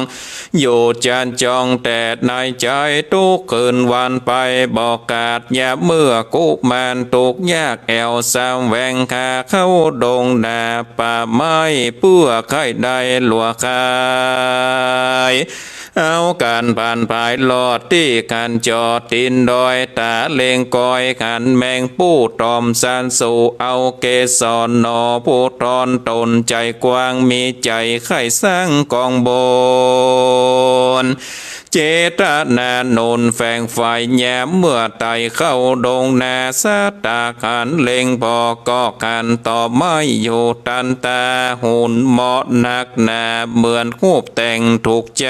อยู่จานจองแต่ในใจทุกคืนวันไปบอกกาดอย่าเมื่อกุมารตุกยากแอวสามแหวงขาเข้าดงนาป่าไม้เพื่อใครได้หลัวคายเอาการผ่านภายลอดที่การจอดตินดอยตาเลงกอยขันแมงปูตอมสานสู่เอาเกสรนอผู้ทอนตนใจกว้างมีใจไข่สร้างกองบนเจตนาโนนแฝงไฟแย้มเมื่อไตเข้าดงนาสาตาขันเล็งพอก็กันต่อไม่อยู่ตันตาหุ่นเหมาะนักหนาเหมือนคูบแต่งถูกใจ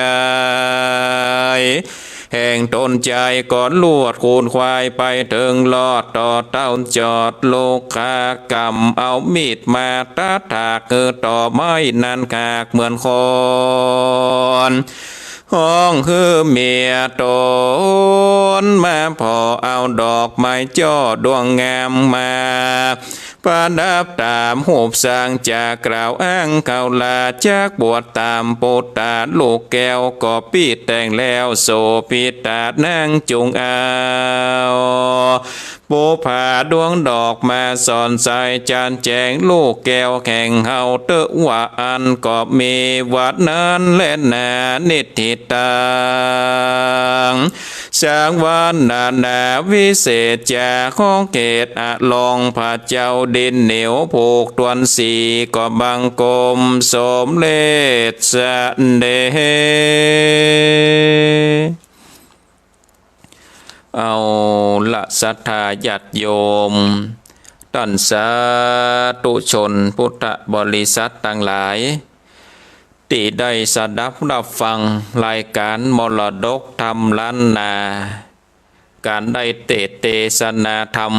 แห่งต้นใจก่อนลวดคูนควายไปถึงลอดต่อเต้าจอดโลกากรรมเอามีดมาตัดถากคือต่อไม้นันขากเหมือนคนห้องคือเมียตนมาพอเอาดอกไม้จ่อดวงงามมาประดับตามหูบสร้างจากกล่าวอ้างเขาลาจากบวชตามโปตาลูกแก้วก็ปีดแต่งแล้วโสปิตาดนางจุงเอาปูผ่าดวงดอกมาสอนใส่จานแจงลูกแก้วแข่งเฮาเตอะว่าอันก็มีวัดนั้นและนานิติตังสร้างวันนาวิเศษจากของเกตอะลองพระเจ้าดินเหนียวผูกตวนสีก็บังกลมสมเลศสเดเอาละศรัทธาญาติโยมท่านสาธุชนพุทธบริษัทต่างหลายที่ได้สดับรับฟังรายการมรดกธรรมล้านนาการได้เทศนาธรรม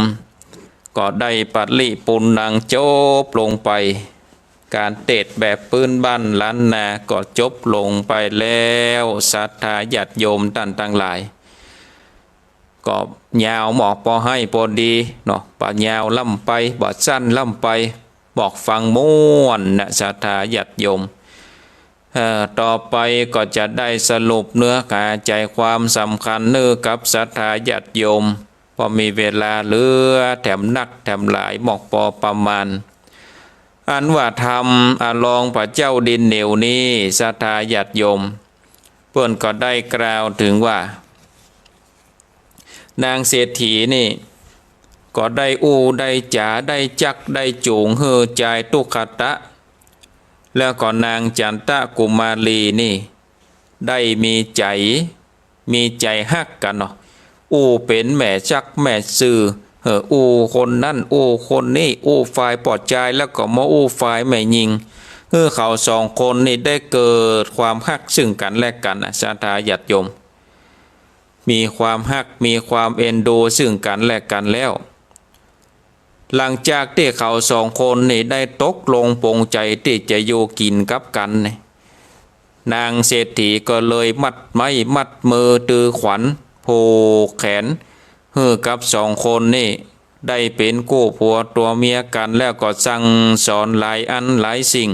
ก็ได้ปัดลิปุณนังจบลงไปการเทศแบบพื้นบ้านล้านนาก็จบลงไปแล้วศรัทธาญาติโยมท่านทั้งหลายก็ยาวหมอกพอให้พอดีเนาะปะยาวล่ำไปบอดสั้นล่ำไปบอกฟังม่วนนะศรัทธาญาติโยมต่อไปก็จะได้สรุปเนื้อหาใจความสำคัญเนื้อกับศรัทธาญาติโยมพอมีเวลาเหลือแถมนักแถมหลายหมอกพอประมาณอันว่าธรรมลองพระเจ้าดินเหนียวนี้ศรัทธาญาติโยมเพื่อนก็ได้กล่าวถึงว่านางเศรษฐีนี่ก็ได้ได้จ๋าได้จักได้จูงเฮอใจตุขตะแล้วก็นางจันตะกุมารีนี่ได้มีใจฮักกันเนาะเป็นแม่จักแม่ซื่อคนนั่นคนนี่ฝ่ายปลอดใจแล้วก็มาฝ่ายแม่ยิงเขาสองคนนี่ได้เกิดความฮักซึ่งกันและกันศรัทธาญาติโยมมีความฮักมีความเอ็นดูซึ่งกันและกันแล้วหลังจากที่เขาสองคนนี่ได้ตกลงปรงใจที่จะอยู่กินกับกันนางเศรษฐีก็เลยมัดไม้มัดมือตือขวัญผูกแขนกับสองคนนี่ได้เป็นคู่ผัวตัวเมียกันแล้วก็สั่งสอนหลายอันหลายสิ่ง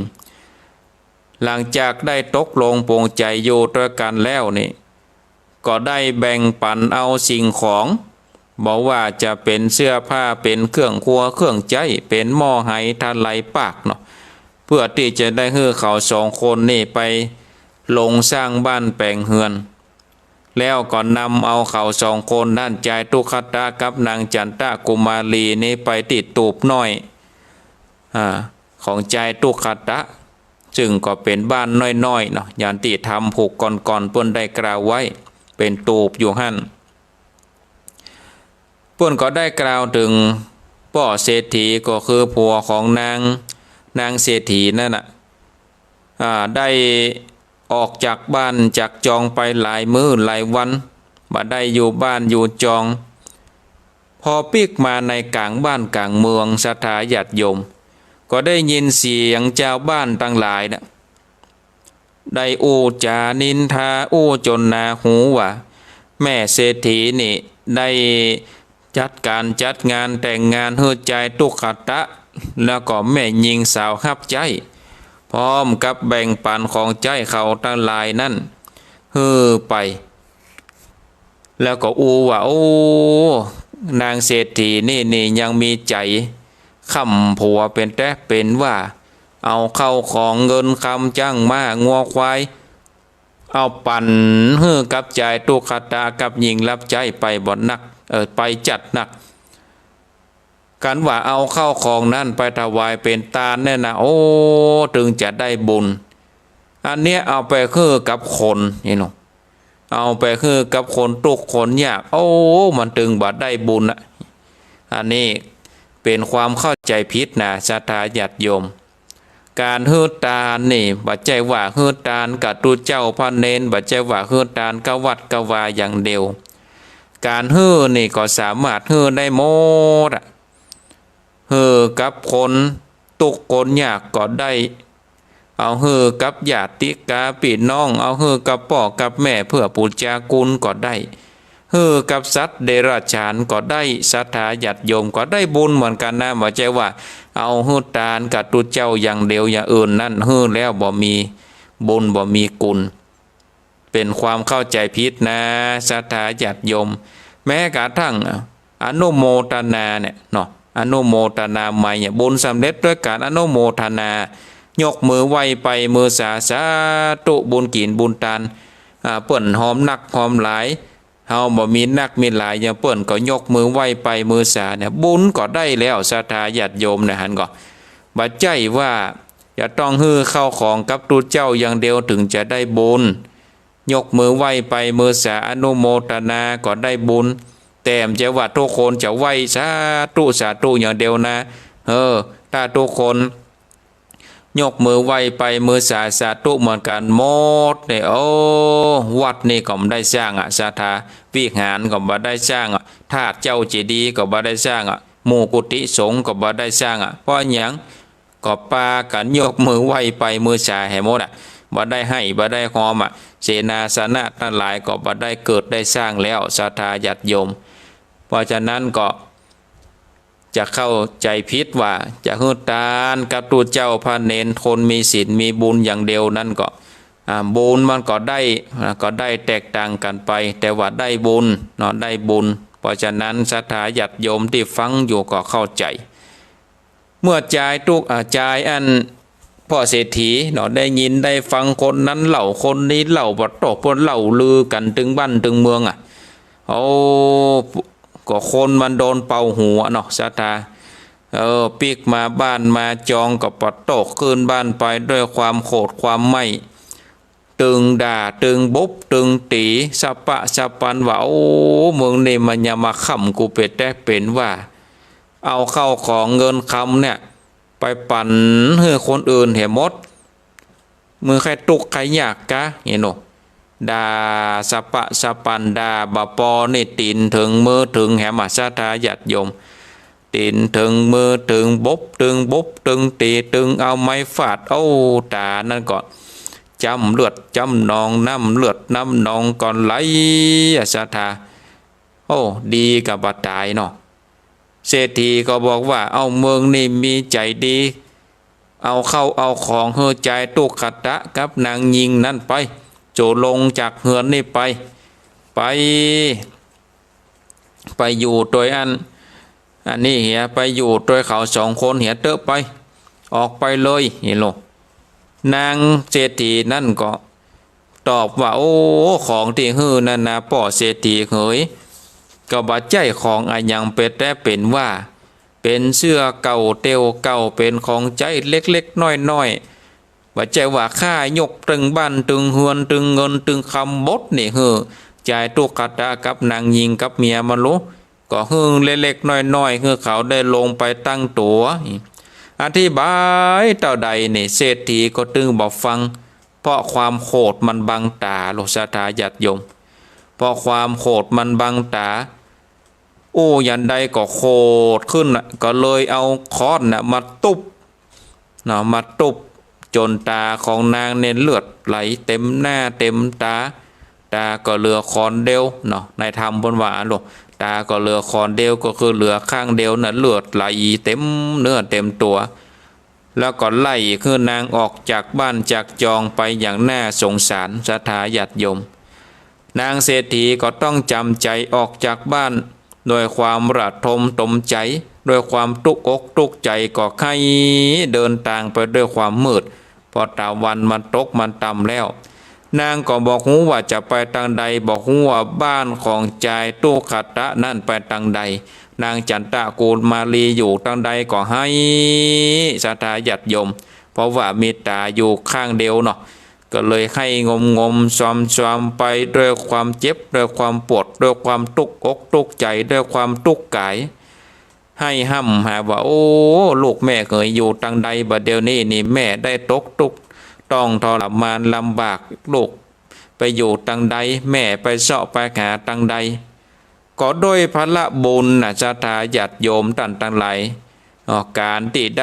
หลังจากได้ตกลงปรงใจอยู่ด้วยกันแล้วนี่ก็ได้แบ่งปันเอาสิ่งของบอกว่าจะเป็นเสื้อผ้าเป็นเครื่องครัวเครื่องใช้เป็นหม้อไหทะไลปากเนาะ เพื่อที่จะได้ให้เขาสองคนนี่ไปลงสร้างบ้านแปลงเฮือนแล้วก็นำเอาเขาสองคนนั่นใจตุคตะกับนางจันตะกุมารีนี่ไปติดตูบน้อยของใจตุคตะจึงก็เป็นบ้านน้อยๆเนาะอย่างที่ทำผูกก่อนๆเปิ้นได้กล่าวไว้เป็นตูบอยู่หั่นเปิ้นก็ได้กล่าวถึงพ่อเศรษฐีก็คือผัวของนางเศรษฐีนั่นน่ะได้ออกจากบ้านจากจองไปหลายมื้อหลายวันบ่ได้อยู่บ้านอยู่จองพอปีกมาในกลางบ้านกลางเมืองศรัทธาญาติโยมก็ได้ยินเสียงเจ้าบ้านตั้งหลายนะได้อู้จานินทาอู้จนนาหูว่าแม่เศรษฐีนี่ได้จัดงานแต่งงานเฮือใจตุคตะแล้วก็แม่ยิงสาวฮับใจพร้อมกับแบ่งปันของใจเขาตั้งหลายนั่นฮือไปแล้วก็อูว่าโอ้นางเศรษฐีนี่ยังมีใจค้ำผัวเป็นแต่เป็นว่าเอาเข้าของเงินคำจ้างมางัวควายเอาปั่นฮือกับใจตุคตะกับหญิงรับใจไปบ่นักไปจัดหนักกันว่าเอาเข้าของนั่นไปถวายเป็นตาลเนี่ยนะโอ้ถึงจะได้บุญอันเนี้ยเอาไปคือกับคนนี่เนาะเอาไปคือกับคนทุกคนยากโอ้มันถึงบ่ได้บุญอ่ะอันนี้เป็นความเข้าใจผิดนะศรัทธาญาติโยมการฮือตาลนี่บ่ใจว่าฮือตาลกับตุเจ้าพระเนนบ่ใจว่าฮือตาลกวัดกวาอย่างเดียวการฮือนี่ก็สามารถฮือได้หมดฮือกับคนตุกคนยากก็ได้เอาฮือกับญาติกาพี่น้องเอาฮือกับพ่อกับแม่เพื่อปูชาคุณก็ได้ฮือกับสัตว์เดรัจฉานก็ได้ศรัทธาญาติโยมก็ได้บุญเหมือนกันนะบ่ใช่ว่าเอาฮือตาลกับตุเจ้าอย่างเดียวอย่างอื่นนั่นฮือแล้วบ่มีบุญบ่มีกุลเป็นความเข้าใจผิดนะศรัทธาญาติโยมแม้กระทั่งอนุโมทนาเนี่ยเนาะอนุโมทนาใหม่เนี่ยบุญสำเร็จด้วยการอนุโมทนายกมือไหวไปมือสาธุบุญกินบุญทานเปิ้นหอมนักหอมหลายเฮาบ่มีนักมีหลายอย่างเปิ้นก็ยกมือไหวไปมือสาเนี่ยบุญก็ได้แล้วศรัทธาญาติโยมนะหั่นก็บ่ใจว่าจะต้องฮื้อเข้าของกับตุเจ้าอย่างเดียวถึงจะได้บุญยกมือไหวไปมือสาอนุโมทนาก็ได้บุญแต่มจะว่าทุกคนจะไหวสาธุอย่างเดียวนะถ้าทุกคนยกมือไหวไปมือสาธุเหมือนกันหมดเนี่ยโอ้วัดนี่ก็ไม่ได้สร้างศรัทธาวิหารก็ไม่ได้สร้างธาตุเจ้าเจดีย์ก็ไม่ได้สร้างหมู่กุฏิสงฆ์ก็ไม่ได้สร้างเพราะหยังก็ปากันยกมือไหวไปมือสาให้หมดบ่ได้ให้บ่ได้หอมเสนาสนะทั้งหลายก็บ่ได้เกิดได้สร้างแล้วศรัทธาญาติโยมเพราะฉะนั้นก็จะเข้าใจผิดว่าจะฮือตานกับตัวเจ้าพระเนนคนมีศีลมีบุญอย่างเดียวนั่นก็บุญมันก็ได้แตกต่างกันไปแต่ว่าได้บุญเนาะได้บุญเพราะฉะนั้นศรัทธาญาติโยมที่ฟังอยู่ก็เข้าใจเมื่อจ่ายอันพ่อเศรษฐีเนาะได้ยินได้ฟังคนนั้นเล่าคนนี้เล่าบ่ตกคนเล่าลือกันถึงบ้านถึงเมืองก็คนมันโดนเป่าหัวเนาะศรัทธาปีกมาบ้านมาจองกับปะโตกขึ้นบ้านไปด้วยความโกรธความไม่ตึงด่าตึงบุบตึงตีสะปะสะปันว่าโอ้เมืองนี่มันอย่ามาขำกูเป็ดแต่เป็นว่าเอาเข้าของเงินคำเนี่ยไปปั่นให้คนอื่นเห็นหมดมือใครตุกใครอยากกะเห็นโนดาสะปะสะปันดาบะปอนี่ตีนถึงมือถึงแหมศรัทธาญาติโยมตีนถึงมือถึงบุบตึงตีตึงเอาไม้ฟาดโอ้ตานั่นก่อนจำเลือดจำนองน้ำเลือดน้ำนองก่อนไหลศรัทธาโอ้ดีกับบัดตายเนาะเศรษฐีก็บอกว่าเอาเมืองนี่มีใจดีเอาเข้าเอาของเฮือใจตุกขตะกับนางยิงนั่นไปโจลงจากเฮือนนี่ไปอยู่โดยอันนี้เหียไปอยู่โดยเขาสองคนเหียเตอะไป ออกไปเลยเห็นหรอนางเศรษฐีนั่นก็ตอบว่าโอ้ของที่ฮื้อนั่นนะป่อเศรษฐีเอ๋ยก็บ่ใจของอันยังเป็นแต่เป็นว่าเป็นเสื้อเก่าเตียวเก่าเป็นของใจเล็กๆน้อยๆบ่ใจว่าข้ายกตึงบ้านตึงเฮือนตึงเงินตึงคำบดนี่ฮื้อจ่ายตุกขตากับนางยิงกับเมียมาลุก็ฮื้อเล็กๆน้อยๆฮื้อเขาได้ลงไปตั้งตัวอธิบายเต่าใดนี่เศรษฐีก็ตึงบอกฟังเพราะความโหดมันบังตาโลกศรัทธาญาติโยมเพราะความโหดมันบังตาโอ้ยันใดก็โหดขึ้นก็เลยเอาค้อนมาตุบมาตุบจนตาของนางเนี่ยเลือดไหลเต็มหน้าเต็มตาก็เหลือคอนเดียวในธรรมบนว่าหรอกตาก็เหลือคอนเดียวก็คือเหลือข้างเดียวเลือดไหลเต็มเนื้อเต็มตัวแล้วก็ไล่คือนางออกจากบ้านจากจองไปอย่างน่าสงสารศรัทธาญาติโยมนางเศรษฐีก็ต้องจำใจออกจากบ้านโดยความระทมตมใจด้วยความตุกอกตุกใจก็ใครเดินทางไปด้วยความมืดพอตะวันมันตกมันต่ำแล้วนางก็บอกหูว่าจะไปทางใดบอกหูว่าบ้านของจายตุขัตตะนั่นไปทางใดนางจันตะกูลมาลีอยู่ทางใดก็ให้ศรัทธาญาติโยมเพราะว่ามีตาอยู่ข้างเดียวก็เลยให้งมซอมไปด้วยความเจ็บด้วยความปวดด้วยความตุกอกตุกใจด้วยความตุกกายให้ห้ำหาว่าโอ้ลูกแม่เคยอยู่ทางใดบัดเดี๋ยวนี้นี่แม่ได้ตกทุกข์ต้องทรมานลำบากลูกไปอยู่ทางใดแม่ไปเสาะไปหาทางใดก็ด้วยพระบุญศรัทธาญาติโยมต่างหลายการที่ไ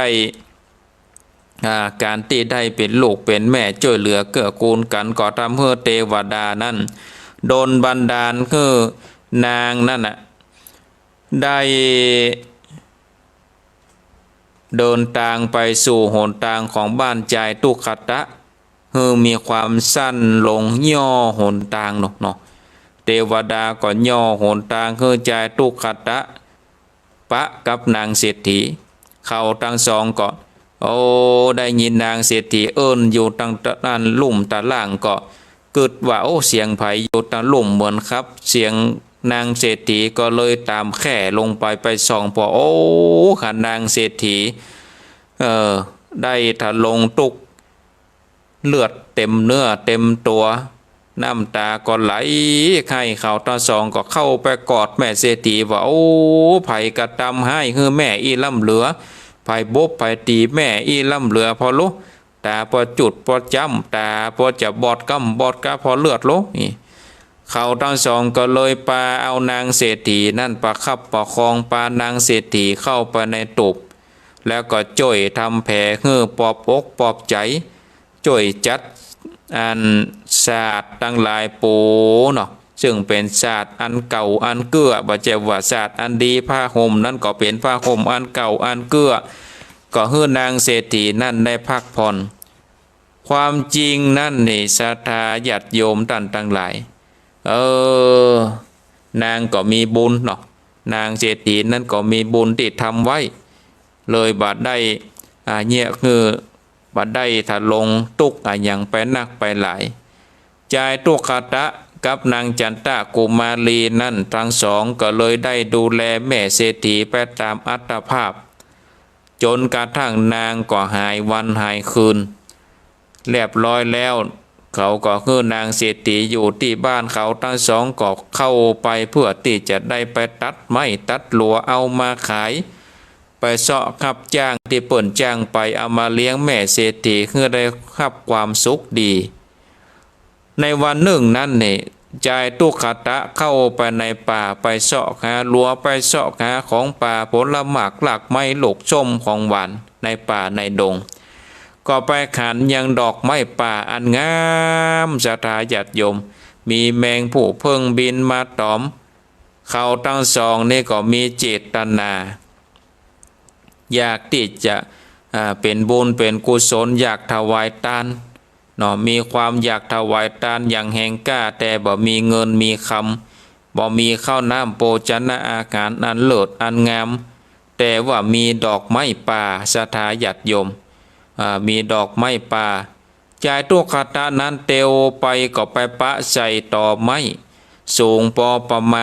ด้เป็นลูกเป็นแม่ช่วยเหลือเกื้อกูลกันก็ทำให้เทวดานั้นโดนบันดาลคือนางนั่นได้เดินทางไปสู่หนทางของบ้านใจตุขตะมีความสั้นลงย่อหนทางเทวดาก็ย่อหนทางใจตุขตะปะกับนางเศรษฐีเขาทั้งสองก็โอ้ได้ยินนางเศรษฐีเอิ้นอยู่ตั้งนั้นลุ่มตะล่างก็เกิดว่าโอ้เสียงไผอยู่ตะลุ่มเหมือนครับเสียงนางเศรษฐีก็เลยตามแข่ลงไปส่องพอโอ้ขันนางเศรษฐีได้ถลงตุกเลือดเต็มเนื้อเต็มตัวน้ำตาก็ไหลไข้เขาตาสองก็เข้าไปกอดแม่เศรษฐีว่าโอ้ไผกระตำให้คือแม่อีล่ำเหลือไผบไผตีแม่อีล่ำเหลือพอลุตาพอจุดพอจำตาพอจะบอดกำบอดกะพอเลือดลุนี่เขาทั้งสองก็เลยปาเอานางเศรษฐีนั่นประคับประคองปานางเศรษฐีเข้าไปในตุบแล้วก็จ่อยทำแผลปอบอกปอบใจจ่อยจัดอันศาสตร์ตั้งหลายปูซึ่งเป็นศาสตร์อันเก่าอันเกื้อบ่เจ็บว่าศาสตร์อันดีผ้าห่มนั่นก็เป็นผ้าห่มอันเก่าอันเกื้อก็ให้นางเศรษฐีนั่นได้พักผ่อนความจริงนั่นนี่ศรัทธาญาติโยมท่านทั้งหลายนางก็มีบุญนางเศรษฐีนั่นก็มีบุญที่ทำไว้เลยบัดได้เนี่ยคือบัดได้ถลงตุกอย่างไปนักไปหลายจายตุขตะกับนางจันตะกุมารีนั่นทั้งสองก็เลยได้ดูแลแม่เศรษฐีไปตามอัตภาพจนกระทั่งนางก็หายวันหายคืนเรียบร้อยแล้วเขาก็คือนางเศรษฐีอยู่ที่บ้านเขาทั้งสองก็เข้าไปเพื่อที่จะได้ไปตัดไม้ตัดหลัวเอามาขายไปเสาะขับจ้างที่เปิ่นจ้างไปเอามาเลี้ยงแม่เศรษฐีเพื่อได้ขับความสุขดีในวันหนึ่งนั้นนี่จายตุขตะเข้าไปในป่าไปเสาะหาลัวไปเสาะหาของป่าผลหมากหลักไม้หลกส้มของหวานในป่าในดงก็ไปขันยังดอกไม้ป่าอันงามศรัทธาญาติโยมมีแมงผู้เพิ่งบินมาตอมเขาทั้งสองนี่ก็มีเจตนาอยากที่จะเป็นบุญเป็นกุศลอยากถวายทานมีความอยากถวายทานอย่างแห่งกล้าแต่บ่มีเงินมีคำบ่มีข้าวน้ำโภชนะอาหารอันเลิศอันงามแต่ว่ามีดอกไม้ป่าศรัทธาญาติโยม มีดอกไม้ป่าจ่ายตุคตะนั้นเตียวไปก็ไปปะใส่ต่อไม้สูงพอประม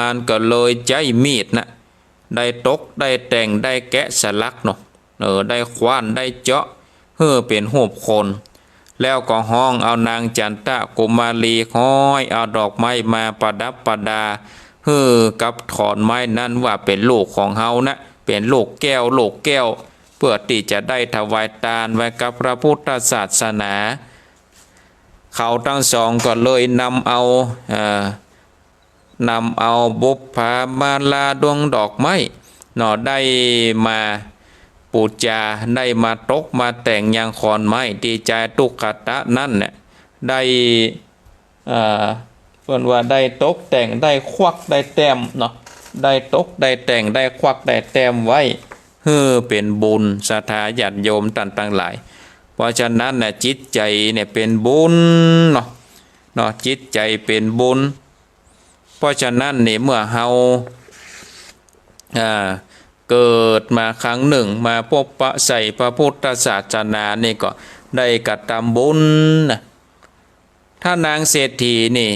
าณก็เลยใจมีดนะได้ตกได้แต่งได้แกะสลักเนาะได้ขวานได้เจาะเป็นหูปคนแล้วก็ห้องเอานางจันตะกุมารีห้อยเอาดอกไม้มาประดับประดากับถอนไม้นั้นว่าเป็นลูกของเฮานะเป็นลูกแก้วเพื่อที่จะได้ถวายทานไว้กับพระพุทธศาสนาเขาทั้งสองก็เลยนำเอาบุพภามาลาดวงดอกไม้ได้มาปูจาได้มาตกมาแต่งยังขอนไม้ที่ใจตุกขตะนั่นเนี่ยได้เพิ่นว่าได้ตกแต่งได้ควักได้แต้มเนาะได้ตกได้แต่งได้ควักได้แต้มไว้เป็นบุญศรัทธาญาติโยมต่างๆหลายเพราะฉะนั้นน่ะจิตใจเนี่ยเป็นบุญเนาะจิตใจเป็นบุญเพราะฉะนั้นนี่เมื่อเฮาเกิดมาครั้งหนึ่งมาพบปะใส่พระพุทธศาสนานี่ก็ได้กระทำบุญนะถ้านางเศรษฐีนี่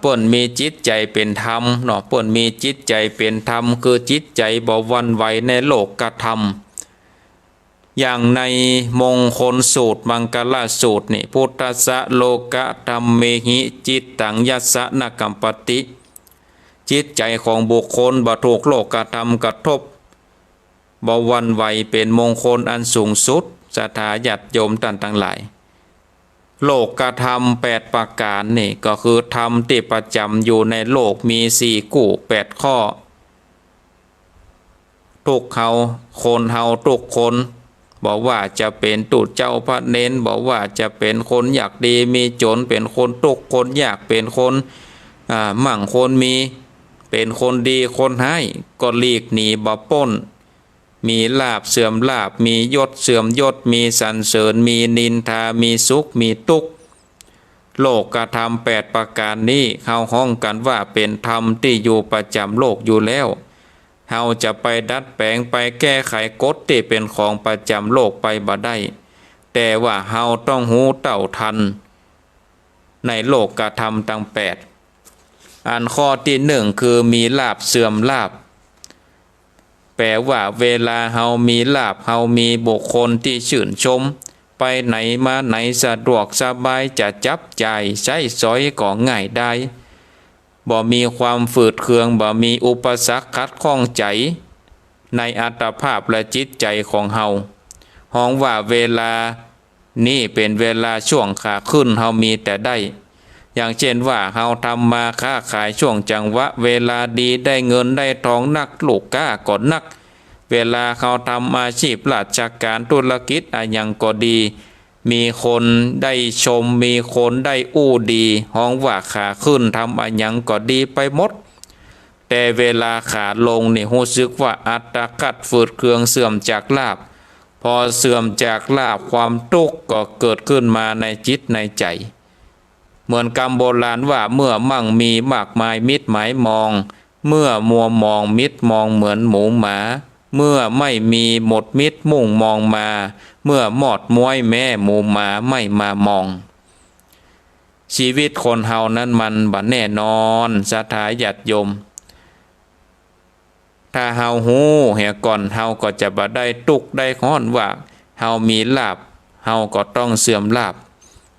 เปิ้นมีจิตใจเป็นธรรมเนาะเปิ้นมีจิตใจเป็นธรรมคือจิตใจบ่หวั่นไหวในโลกกธรรมอย่างในมงคลสูตรมังกลสูตรนี่พุทธัสสะโลกะธัมเมหิจิตตังยัสสะนกัมปติจิตใจของบุคคลบ่ถูกโลกธรรมกระทบบ่หวั่นไหวเป็นมงคลอันสูงสุดศรัทธาญาติโยมต่างๆหลายโลกธรรม8ประการนี่ก็คือธรรมที่ประจำอยู่ในโลกมี4กู้8ข้อทุกคนเฮาทุกคนบอกว่าจะเป็นตุเจ้าพระเน้นบอกว่าจะเป็นคนอยากดีมีจนเป็นคนทุกคนอยากเป็นคนมั่งคนมีเป็นคนดีคนให้ก็หลีกหนีบ่ปล้นมีลาภเสื่อมลาภมียศเสื่อมยศมีสรรเสริญมีนินทามีสุขมีทุกข์โลกธรรม8ประการนี้เข้าห้องกันว่าเป็นธรรมที่อยู่ประจำโลกอยู่แล้วเฮาจะไปดัดแปลงไปแก้ไขกฎที่เป็นของประจำโลกไปบ่ได้แต่ว่าเฮาต้องหูเต่าทันในโลกธรรมทั้ง8อันข้อที่1คือมีลาภเสื่อมลาภแปลว่าเวลาเฮามีลาภเฮามีบุคคลที่ชื่นชมไปไหนมาไหนสะดวกสบายจะจับจ่ายใช้สอยก็ง่ายได้บ่มีความฝืดเคืองบ่มีอุปสรรคขัดข้องใจในอัตภาพและจิตใจของเฮาห้องว่าเวลานี่เป็นเวลาช่วงขาขึ้นเฮามีแต่ได้อย่างเช่นว่าเฮาทำมาค้าขายช่วงจังหวะเวลาดีได้เงินได้ทองนักลูกก้าก็นักเวลาเขาทำอาชีพราชการธุรกิจอะไรอย่างก็ดีมีคนได้ชมมีคนได้อู้ดีห้องว่าขาขึ้นทำอะไรอย่างก็ดีไปหมดแต่เวลาขาลงนี่รู้สึกว่าอัตคัดฝืดเคืองเสื่อมจากลาภพอเสื่อมจากลาภความทุกข์ก็เกิดขึ้นมาในจิตในใจเหมือนคำโบราณว่าเมื่อมั่งมีมากมายมิตรหมายมองเมื่อมัวมองมิตรมองเหมือนหมูหมาเมื่อไม่มีหมดมิตรมุ่งมองมาเมื่อหมอดม้วยแม่หมูหมาไม่มามองชีวิตคนเฮานั้นมันบ่แน่นอนศรัทธาญาติโยมถ้าเฮาหูเหี่ยก่อนเฮาก็จะบ่ได้ตุกได้ค้อนว่าเฮามีลาภเฮาก็ต้องเสื่อมลาภ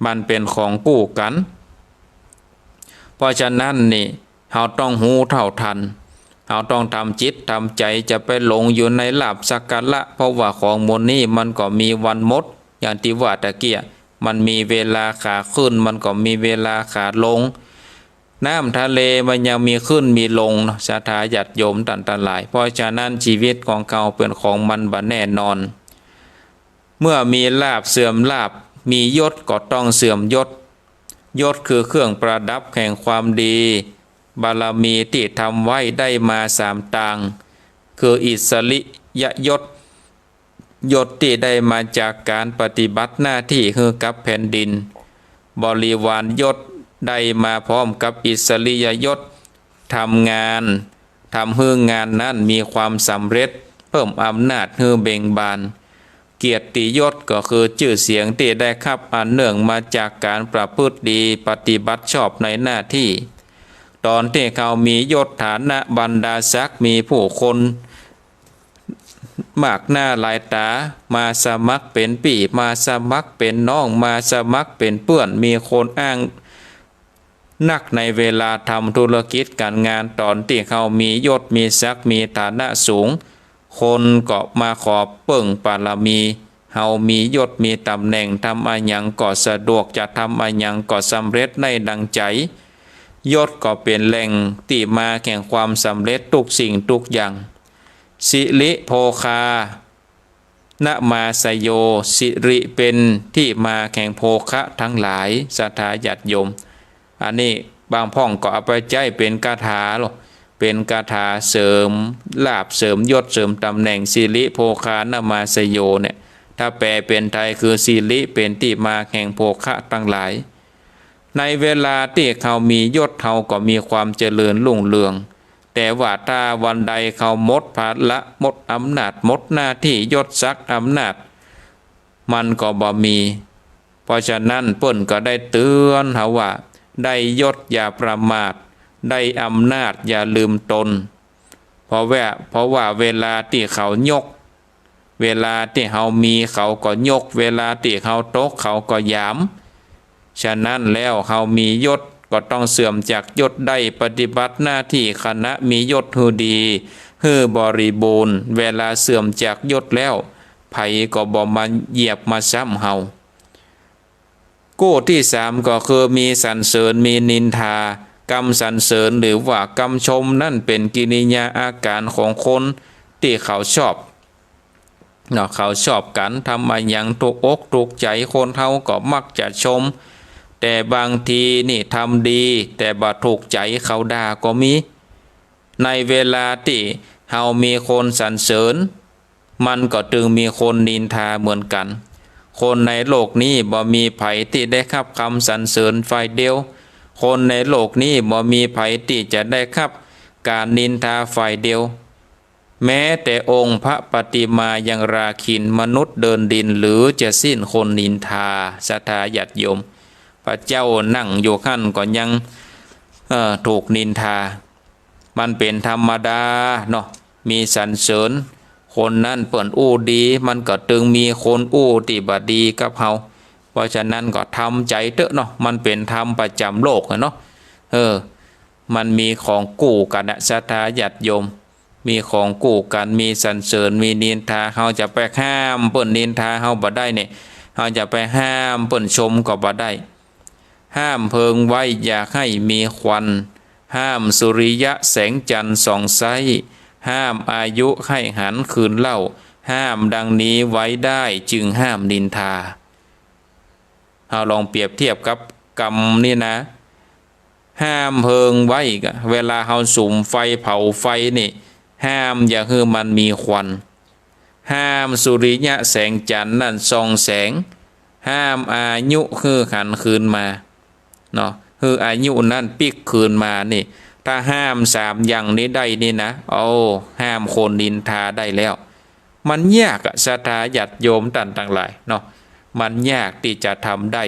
มันเป็นของกู้กันเพราะฉะนั้นนี่เฮาต้องหูเท่าทันเฮาต้องทำจิตทำใจจะไปหลงอยู่ในลาภสักการะเพราะว่าของมนนี้มันก็มีวันหมดอย่างที่ว่าตะเกียมันมีเวลาขาขึ้นมันก็มีเวลาขาลงน้ำทะเลมันยังมีขึ้นมีลงศรัทธาญาติโยมต่างๆหลายเพราะฉะนั้นชีวิตของเขาเป็นของมันบ่แน่นอนเมื่อมีลาภเสื่อมลาภมียศก็ต้องเสื่อมยศยศคือเครื่องประดับแห่งความดีบารมีที่ทำไว้ได้มา3ต่างคืออิสริยยศยศที่ได้มาจากการปฏิบัติหน้าที่คือกับแผ่นดินบริวารยศได้มาพร้อมกับอิสริยยศทำงานทำให้งานนั้นมีความสำเร็จ เพิ่มอำนาจให้เบ่งบานเกียรติยศก็คือชื่อเสียงที่ได้ครับอันเนื่องมาจากการประพฤติดีปฏิบัติชอบในหน้าที่ตอนที่เขามียศฐานะบรรดาศักดิ์มีผู้คนมากหน้าหลายตามาสมัครเป็นปี่มาสมัครเป็นน้องมาสมัครเป็นเพื่อนมีคนอ้างนักในเวลาทำธุรกิจการงานตอนที่เขามียศมีศักดิ์มีฐานะสูงคนก็มาขอเปิ่งบารมีเฮามียศมีตำแหน่งทำอะไรยังก็สะดวกจะทำอะไรยังก็สำเร็จในดังใจยศก็เป็นแหล่งที่มาแห่งความสำเร็จทุกสิ่งทุกอย่างสิริโภคานะมาสโยสิริเป็นที่มาแห่งโภคะทั้งหลายศรัทธาญาติโยมอันนี้บางพ่องก็เอาไปใจเป็นคาถาหรอเป็นคาถาเสริมลาภเสริมยศเสริมตำแหน่งสิริโภคานะมาสโยเนี่ยถ้าแปลเป็นไทยคือสิริเป็นที่มาแห่งโภคะทั้งหลายในเวลาที่เขามียศเขาก็มีความเจริญรุ่งเรืองแต่ว่าถ้าวันใดเขาหมดภาระหมดอำนาจหมดหน้าที่ยศศักดิ์อำนาจมันก็บ่มีเพราะฉะนั้นเปิ้นก็ได้เตือนเขาว่าได้ยศอย่าประมาทได้อำนาจอย่าลืมตนเพราะว่าเวลาที่เขายกเวลาที่เขามีเขาก็ยกเวลาที่เขาตกเขาก็หยามฉะนั้นแล้วเขามียศก็ต้องเสื่อมจากยศได้ปฏิบัติหน้าที่คณะมียศฮือดีฮือบริบูรณ์เวลาเสื่อมจากยศแล้วไผก็บ่มาเหยียบมาซ้ำเฮากู้ที่สามก็คือมีสรรเสริญมีนินทากรรมสรรเสริญหรือว่ากรรมชมนั่นเป็นกิริยาอาการของคนที่เขาชอบเขาชอบกันทำมาอย่างถูกอกถูกใจคนเฮาก็มักจะชมแต่บางทีนี่ทำดีแต่บ่ถูกใจเขาด่าก็มีในเวลาที่เฮามีคนสรรเสริญมันก็จึงมีคนนินทาเหมือนกันคนในโลกนี้บ่มีไผที่ได้รับคำสรรเสริญฝ่ายเดียวคนในโลกนี้บ่มีไผที่จะได้รับการนินทาฝ่ายเดียวแม้แต่องค์พระปฏิมายังราคินมนุษย์เดินดินหรือจะสิ้นคนนินทาศรัทธาญาติโยมพระเจ้านั่งอยู่ขั้นก็ยังถูกนินทามันเป็นธรรมดาเนาะมีสรรเสริญคนนั้นเปิ่นอู้ดีมันก็ตึงมีคนอู้ที่บ่ดีกับเฮาเพราะฉะนั้นก็ทำใจเถอะเนาะมันเป็นธรรมประจำโลกเนาะมันมีของกู้กันนะศรัทธาญาติโยมมีของกู้กันมีสรรเสริญมีนินทาเฮาจะไปห้ามเปิ่นนินทาเฮาบ่ได้เนี่ยเฮาจะไปห้ามเปิ่นชมก็บ่ได้ห้ามเพิงไว้อย่าให้มีควันห้ามสุริยะแสงจันทร์ส่องไสห้ามอายุให้หันคืนเล่าห้ามดังนี้ไว้ได้จึงห้ามนินทาเราลองเปรียบเทียบกับกรรมนี่นะห้ามเพิงไว้เวลาเราสุมไฟเผาไฟนี่ห้ามอย่าให้มันมีควันห้ามสุริยะแสงจันทร์นั่นส่องแสงห้ามอายุคือหันคืนมาเนาะคืออายุนั่นปิกคืนมานี่ถ้าห้ามสามอย่างนี้ได้นี่นะห้ามคนนินทาได้แล้วมันยากศรัทธาญาติโยมต่างหลายเนาะมันยากที่จะทำได้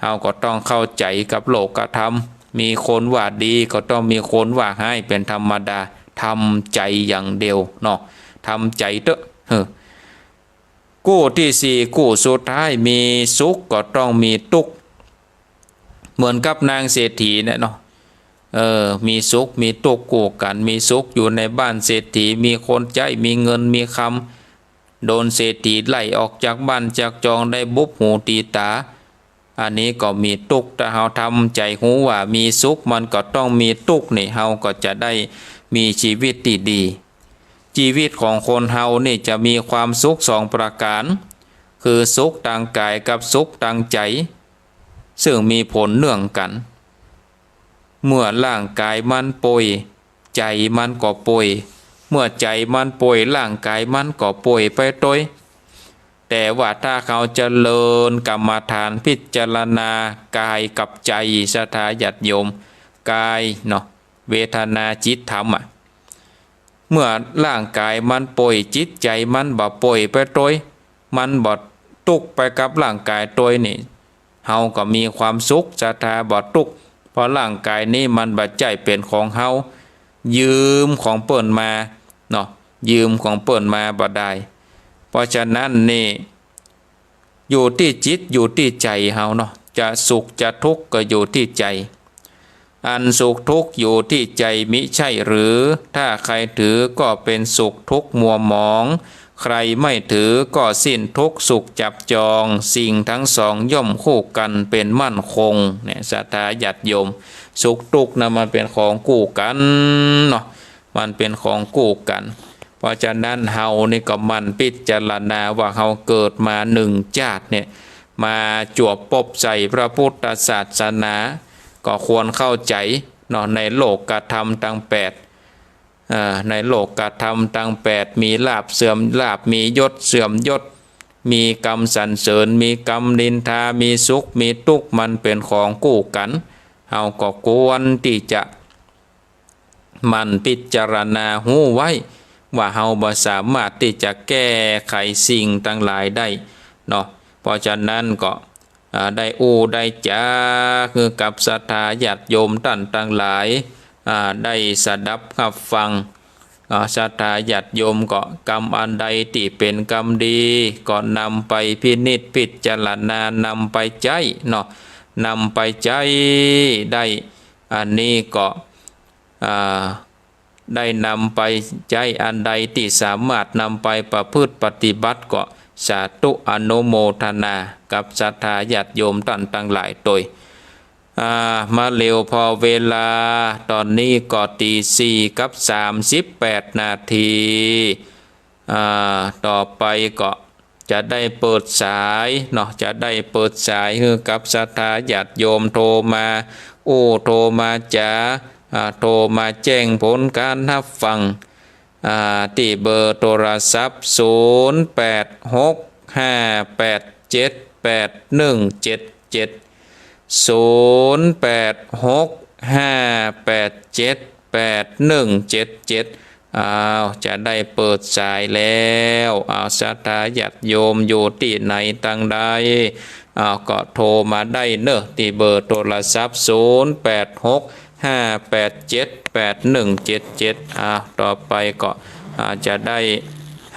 เราก็ต้องเข้าใจกับโลกธรรมมีคนว่าดีก็ต้องมีคนว่าให้เป็นธรรมดาทำใจอย่างเดียวเนาะทำใจเถอะกู้ที่สี่กู้สุดท้ายมีสุขก็ต้องมีทุกข์เหมือนกับนางเศรษฐีเนี่ยเนาะมีสุขมีทุกข์กู้กันมีสุขอยู่ในบ้านเศรษฐีมีคนใจมีเงินมีคำโดนเศรษฐีไล่ออกจากบ้านจากจองได้บุบหูตีตาอันนี้ก็มีทุกข์แต่เฮาทำใจหูว่ามีสุขมันก็ต้องมีทุกข์นี่เฮาก็จะได้มีชีวิตที่ดีชีวิตของคนเฮานี่จะมีความสุขสองประการคือสุขทางกายกับสุขทางใจซึ่งมีผลเนื่องกันเมื่อร่างกายมันป่วยใจมันก็ป่วยเมื่อใจมันป่วยร่างกายมันก็ป่วยไปด้วยแต่ว่าถ้าเขาเจริญกรรมฐานพิจารณากายกับใจศรัทธาญาติโยมกายเนาะเวทนาจิตธรรม เมื่อร่างกายมันป่วยจิตใจมันบ่ป่วยไปโดยมันบ่ตุกไปกับร่างกายโดยนี่เฮาก็มีความสุขศรัทธาบ่ตุกเพราะร่างกายนี้มันบ่ใจเป็นของเฮายืมของเปิ้นมาเนาะยืมของเปิ้นมาบ่ได้เพราะฉะนั้นนี่อยู่ที่จิตอยู่ที่ใจเฮาเนาะจะสุขจะทุกข์ก็อยู่ที่ใจอันสุขทุกข์อยู่ที่ใจมิใช่หรือถ้าใครถือก็เป็นสุขทุกข์มัวหมองใครไม่ถือก็สิ้นทุกข์สุขจับจองสิ่งทั้งสองย่อมคู่กันเป็นมั่นคงเนี่ยศรัทธาญาติโยมสุขทุกข์นะมันเป็นของคู่กันเนาะมันเป็นของคู่กันเพราะฉะนั้นเฮานี่ก็มันพิจารณาว่าเฮาเกิดมาหนึ่งชาติเนี่ยมาจวบปบใส่พระพุทธศาสนาก็ควรเข้าใจเนาะในโลกธรรมทั้งแปดในโลกธรรมทั้งแปดมีลาภเสื่อมลาภมียศเสื่อมยศมีกรรมสรรเสริญมีกรรมนินทามีสุขมีทุกข์มันเป็นของคู่กันเฮาก็ควรที่จะมันพิจารณาหูไว้ว่าเฮาบ่สามารถที่จะแก้ไขสิ่งทั้งหลายได้เนาะเพราะฉะนั้นก็ได้ได้จาคือกับศรัทธาญาติโยมท่านทั้งหลายได้สดับรับฟังศรัทธาญาติโยมก็กรรมอันใดที่เป็นกรรมดีก็นำไปพินิจพิจารณานำไปใจเนาะนำไปใจได้อันนี้ก็ได้นำไปใจอันใดที่สามารถนำไปประพฤติปฏิบัติก็สาธุอนุโมทนากับศรัทธาญาติโยมท่านทั้งหลายโดยมาเร็วพอเวลาตอนนี้ก็ตี4:38 นาทีต่อไปก็จะได้เปิดสายเนาะจะได้เปิดสายคือกับศรัทธาญาติโยมโทรมาโทรมาจะโทรมาแจ้งผลการรับฟังที่เบอร์โทรศัพท์0865878177 0865878177จะได้เปิดสายแล้วศรัทธาญาติโยมอยู่ที่ไหนตั้งใดก็โทรมาได้เนอะที่เบอร์โทรศัพท์0865878177ต่อไปก็จะได้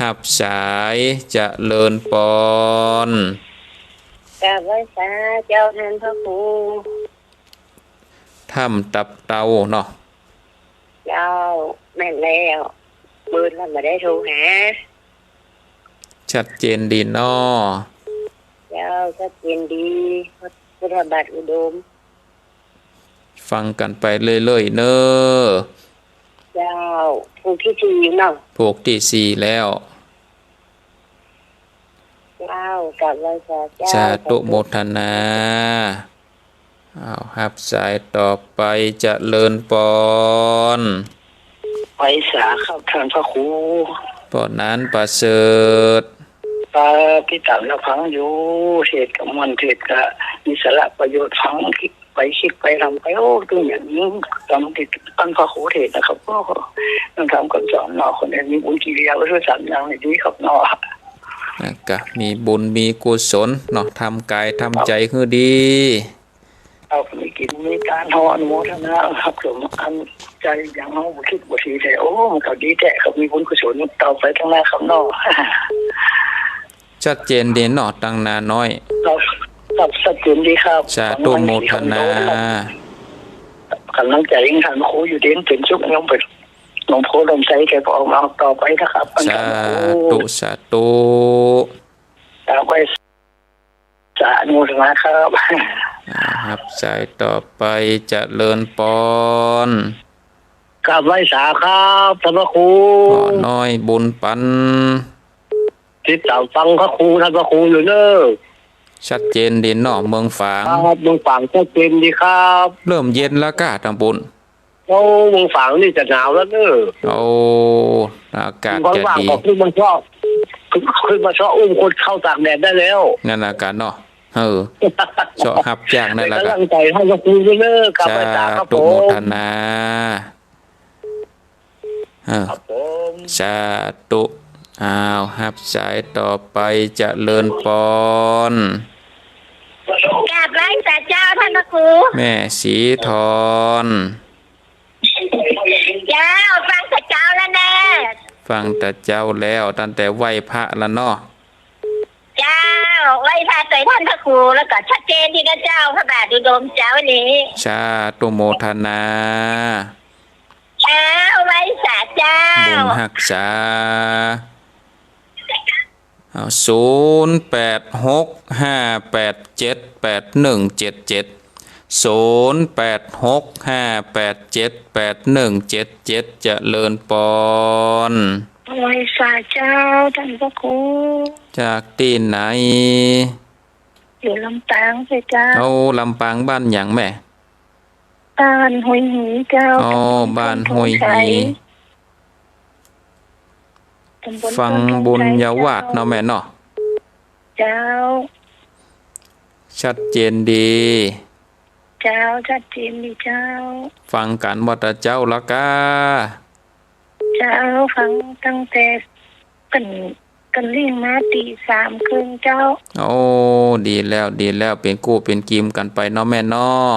รับสายจะเลินปอนกราบไหว้สาเจ้าท่านพระครูถ้ำตับเตาเนาะเจ้าแม่นแล้วมืดแล้วมาได้โทรหาชัดเจนดีเนาะเจ้าชัดเจนดีพุทธบาทอุดมฟังกันไปเรื่อยๆเนอะเจ้าผูกที่สี่เนาะผูกที่สี่แล้วเจ้ากราบไหว้สาเจ้าสาธุโมทนารับสายต่อไปจะเลินปอนไหว้สาครับท่านพระครูปอนนั้นประเสริฐพี่ตับเราฟังอยู่เทศกับมันเทศกับมีสาระประโยชน์ฟังไปคิดไปทำไปตัวอย่างนี้ทำติดตั้งพระครูเทศนะครับก็ต้องทำคำสอนเนาะคนนี้มีบุญกิริยาวัตถุสัมอย่างนี้ครับเนาะก็มีบุญมีกุศลเนาะทำกายทำใจคือดีเอามีกินมีการทออนุโมทนาครับสมอันใจอย่างเขาคิดบุตรีแต่มันก็ดีแต่เขามีบุญกุศลต่อไปทั้งหน้าครับเนาะชัดเจนเด่นเนาะตั้งนาน้อยครับชัดเจนดีครับสาธุโมทนากำลังใจยังทันครูอยู่เด่นถึงชุกยังไปหลวงพ่อลมใส่แกก็ออกมาต่อไปนะครับสาธุเอาไปสาธุนะครับครับสายต่อไปจะเลินปอนกราบไหว้สาครับท่านพระครูน้อยบุญปันติดตามฟังพระครูท่านพระครูอยู่เนอะชัดเจนดีเนาะเมืองฝางครับเมืองฝางชัดเจนดีครับเริ่มเย็นแล้วก้าทางบุญเมืองฝางนี่จะหนาวแล้วเนอะอากาศจะดีคือมันชอบอุ้มคนเข้าตากแดดได้แล้วนั่นอากาศเนาะชอบหับจ้างนั่นแหละครับกำลังใจให้พระครูเนอะกับอาจารย์ครับผมโมทนา อ้าวครับผม สาธุอ้าวรับสายต่อไปเจริญปอนกราบไหว้สาเจ้าท่านพระครูแม่สีทอน เจ้าฟังสาเจ้าแล้วแน่ฟังแต่เจ้าแล้วตั้งแต่ไหว้พระละเนาะเจ้าไหว้พระใส่ท่านพระครูแล้วก็ชัดเจนที่นะเจ้าพระบาทอุดมเจ้านี้สาธุโมทนาเจ้าไหว้สาเจ้าบุญหักษาเอา0865878177 เจริญปอนไหว้สาเจ้าท่านพระครูจากที่ไหนอยู่ลำปางใช่เจ้าเอาลำปางบ้านหยังแม่บ้านห้วยหีเจ้าอ๋อบ้านห้วยหีฟังบุญญาวาสเนาะแม่เนาะเจ้าชัดเจนดีเจ้าชัดเจนดีเจ้าฟังกันว่าแต่เจ้าละกาเจ้าฟังตั้งแต่กันเลี้ยงมาตี 3 ครึ่งเจ้าโอ้ดีแล้วเป็นกู้เป็นกิมกันไปเนาะแม่เนาะ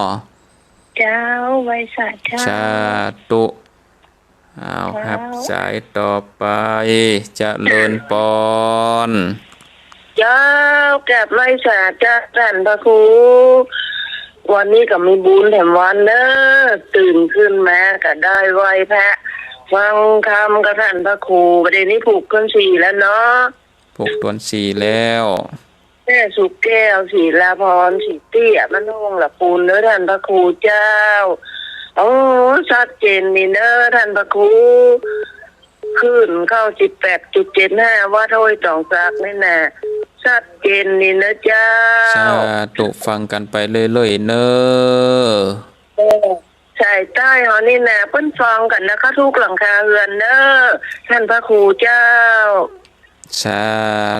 เจ้าไว้สาเจ้าสาธุเอาครับสายต่อไปเจริญปอนเจ้าแก็บไว้สาเจ้าท่านพระครูวันนี้ก็มีบุญแถมวันเด้อตื่นขึ้นมาก็ได้ไหว้พระฟังคำกับท่านพระครูประเด็นนี้ผูกเครื่อง4แล้วเนาะผูกตวน4แล้วแม่สุกแก้วศรีลาพรศรีเตี้ยมันห้องละปูนเด้อท่านพระครูเจ้าโอ้ชัดเจนนี่เด้อท่านพระครูขึ้นเข้า18.75ว่าถ้อยตองซักนี่น่ะชัดเจนนี่นะเจ้าสาธุฟังกันไปเรื่อยๆเนอใช่ใต้เฮานี่น่ะเปิ้นฟังกันนะคะทุกหลังคาเรือนเด้อท่านพระครูเจ้าสา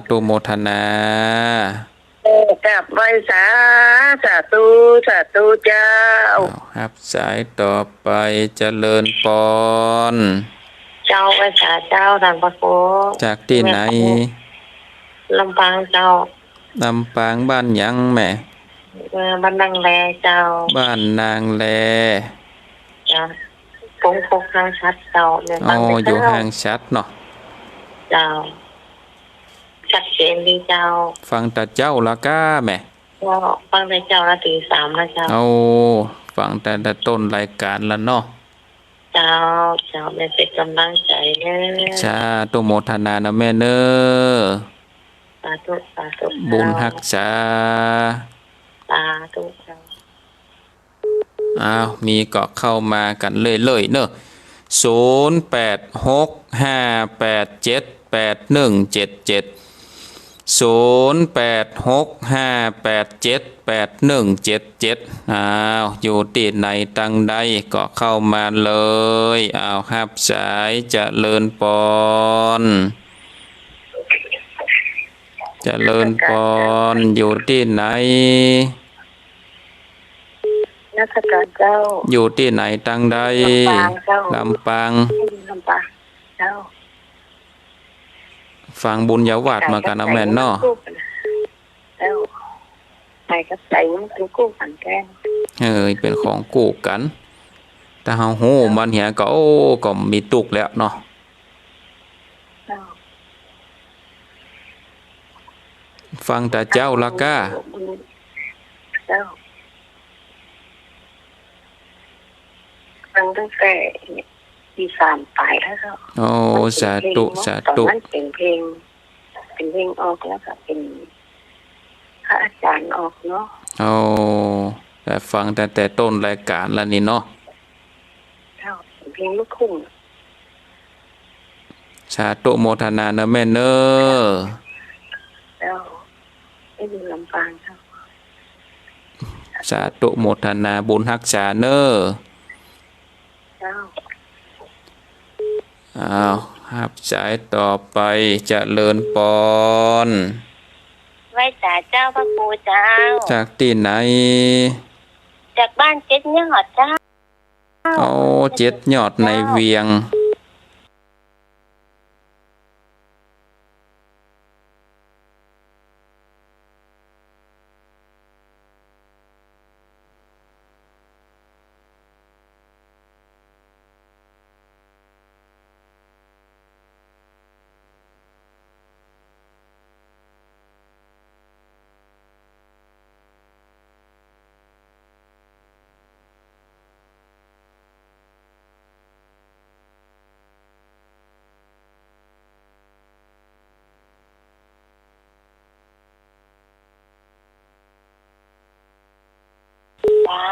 ธุโมทนากราบไหว้สาธุเจ้าครับสายต่อไปเจริญปอนเจ้าไหว้สาเจ้าท่านพระครูจากที่ไหนลำปางเจ้าลำปางบ้านหยังแม่บ้านนางแลเจ้าบ้านนางแลจ้ะปงพกทางชัดเจ้าเนี่ยอ๋ออยู่ห่างชัดเนาะเจ้าชัดเจนดีเจ้าฟังแต่เจ้าละก้าแม่ก็ฟังแต่เจ้าละตี 3แล้วเจ้าเอาฟังแต่ต้นรายการละเนาะเจ้าเป็นกำลังใจเด้อสาธุโมทนานะแม่เน้อสาธุบุญรักษาสาธุเจ้ามีก็เข้ามากันเลยเนอะ0865878177อยู่ที่ไหนตั้งใดก็เข้ามาเลยครับสายเจริญปอนเจริญปอนอยู่ที่ไหนนักการเจ้าอยู่ที่ไหนตั้งใดลำปางเจ้าฟังบุญญาวาสมากันนะแม่นเนาะเจ้าไปกับใส่มันเป็นกู้กันแกเป็นของกู้กันแต่เฮาโหมันเหียก็มีตุกแล้วเนาะฟังแต่เจ้าละก้าฟังตั้งแต่ที่3ปลายแล้วก็โอ้สาธุตอนนั้นเป็นเพลงออกแล้วก็เป็นพระอาจารย์ออกเนาะโอ้แต่ฟังแต่ต้นรายการแล้วนี่เนาะเป็นเพลงลูกทุ่งสาธุโมทนานะแม่เน้อแล้วได้อยู่ลำปางครับสาธุโมทนาบุญรักษาเน้อครับสายต่อไปเจริญปอนไหว้สาเจ้าพระครูเจ้าจากที่ไหนจากบ้าน7 ยอดเจ้า7 ยอดในเวียง จ้า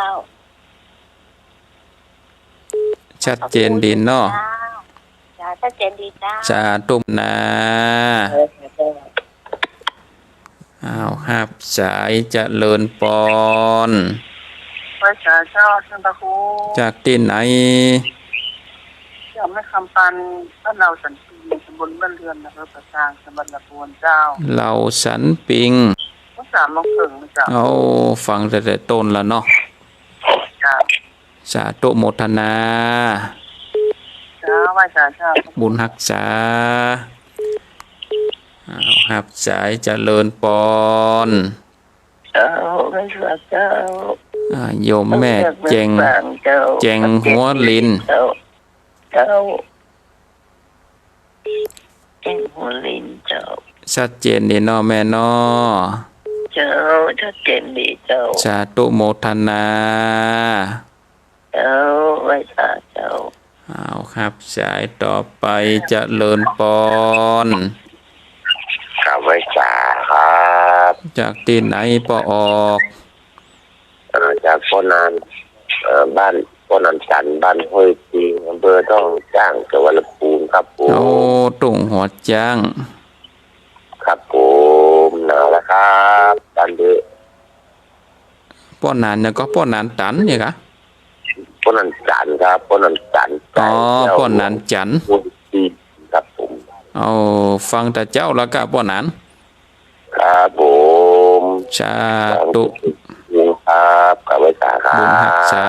ชัดเจนดีเนาะ จ้าชัดเจนดีจ้า สาธุนะอ้าวหับสายเจริญปอน พระเจ้าท่านพระครู จากที่ไหน เจ้าไม่คำปันท่านเราสันติตำบลบ้านเรือนนะครับประชางตำบลละปวนเจ้า เราสันปิง ภาษามังเกิงนะเจ้า เอาฟังแต่ต้นแล้วเนาะ จ้า สาธุโมทนา จ้าไหว้เจ้า บุญรักษาอ้าวหับสายเจริญปอน เจ้าไม่เชื่อเจ้า โยมแม่เจง เจงหัวลิน เจ้าเจ้าเจงหัวลินเจ้า ชัดเจนดีเนาะแม่เนาะ เจ้าชัดเจนดีเจ้า สาธุโมทนา เจ้าไหว้เจ้า เอาครับสายต่อไปเจริญปอน ครับไว้จ่าครับ จากที่ไหนปอออก จากโคนานบ้านโคนานจันทร์บ้านห้วยปิงอำเภอต้องจ้างจังหวัดลำพูนครับผ โอ้ ม ตุ่งหัวจ้าง ครับผมหนาวแล้วครับตันเดอ ป้อนานเนี่ยก็ป้อนานตันเนี่ยกะ โคนานจันทร์ครับโคนานจันทร์ อ๋อป้อนานจันทร์ ห้วยปิงครับผม เอาฟังแต่เจ้าแล้วก็ป้อนาน ครับผม สาธุ ครับกับไว้จ่าครั บุญหักษา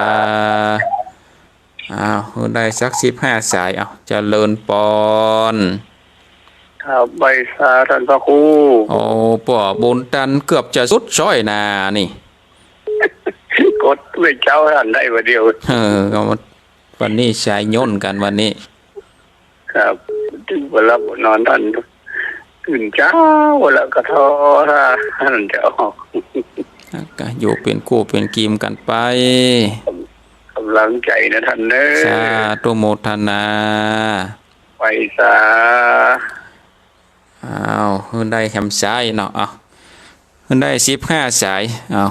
บ อ้าวได้สัก15 สายเอาเจริญปอน ครับใบสาท่านพระครู โอ้ป่อบุญตันเกือบจะสุดช้อยนานี่ กดไม่เจ้าท่านได้วันเดียว ก็วันนี้ชายย่นกันวันนี้ ครับถึงเวลานอนท่านตื่นเช้าเวลากระท้อท่านจะออก ก็อยู่เป็นคู่เป็นกีมกันไป กำลังใจนะท่านเน้ สาธุโมทนา ไปซา อ้าวได้แคมสายเนาะเอาได้15 สายเอา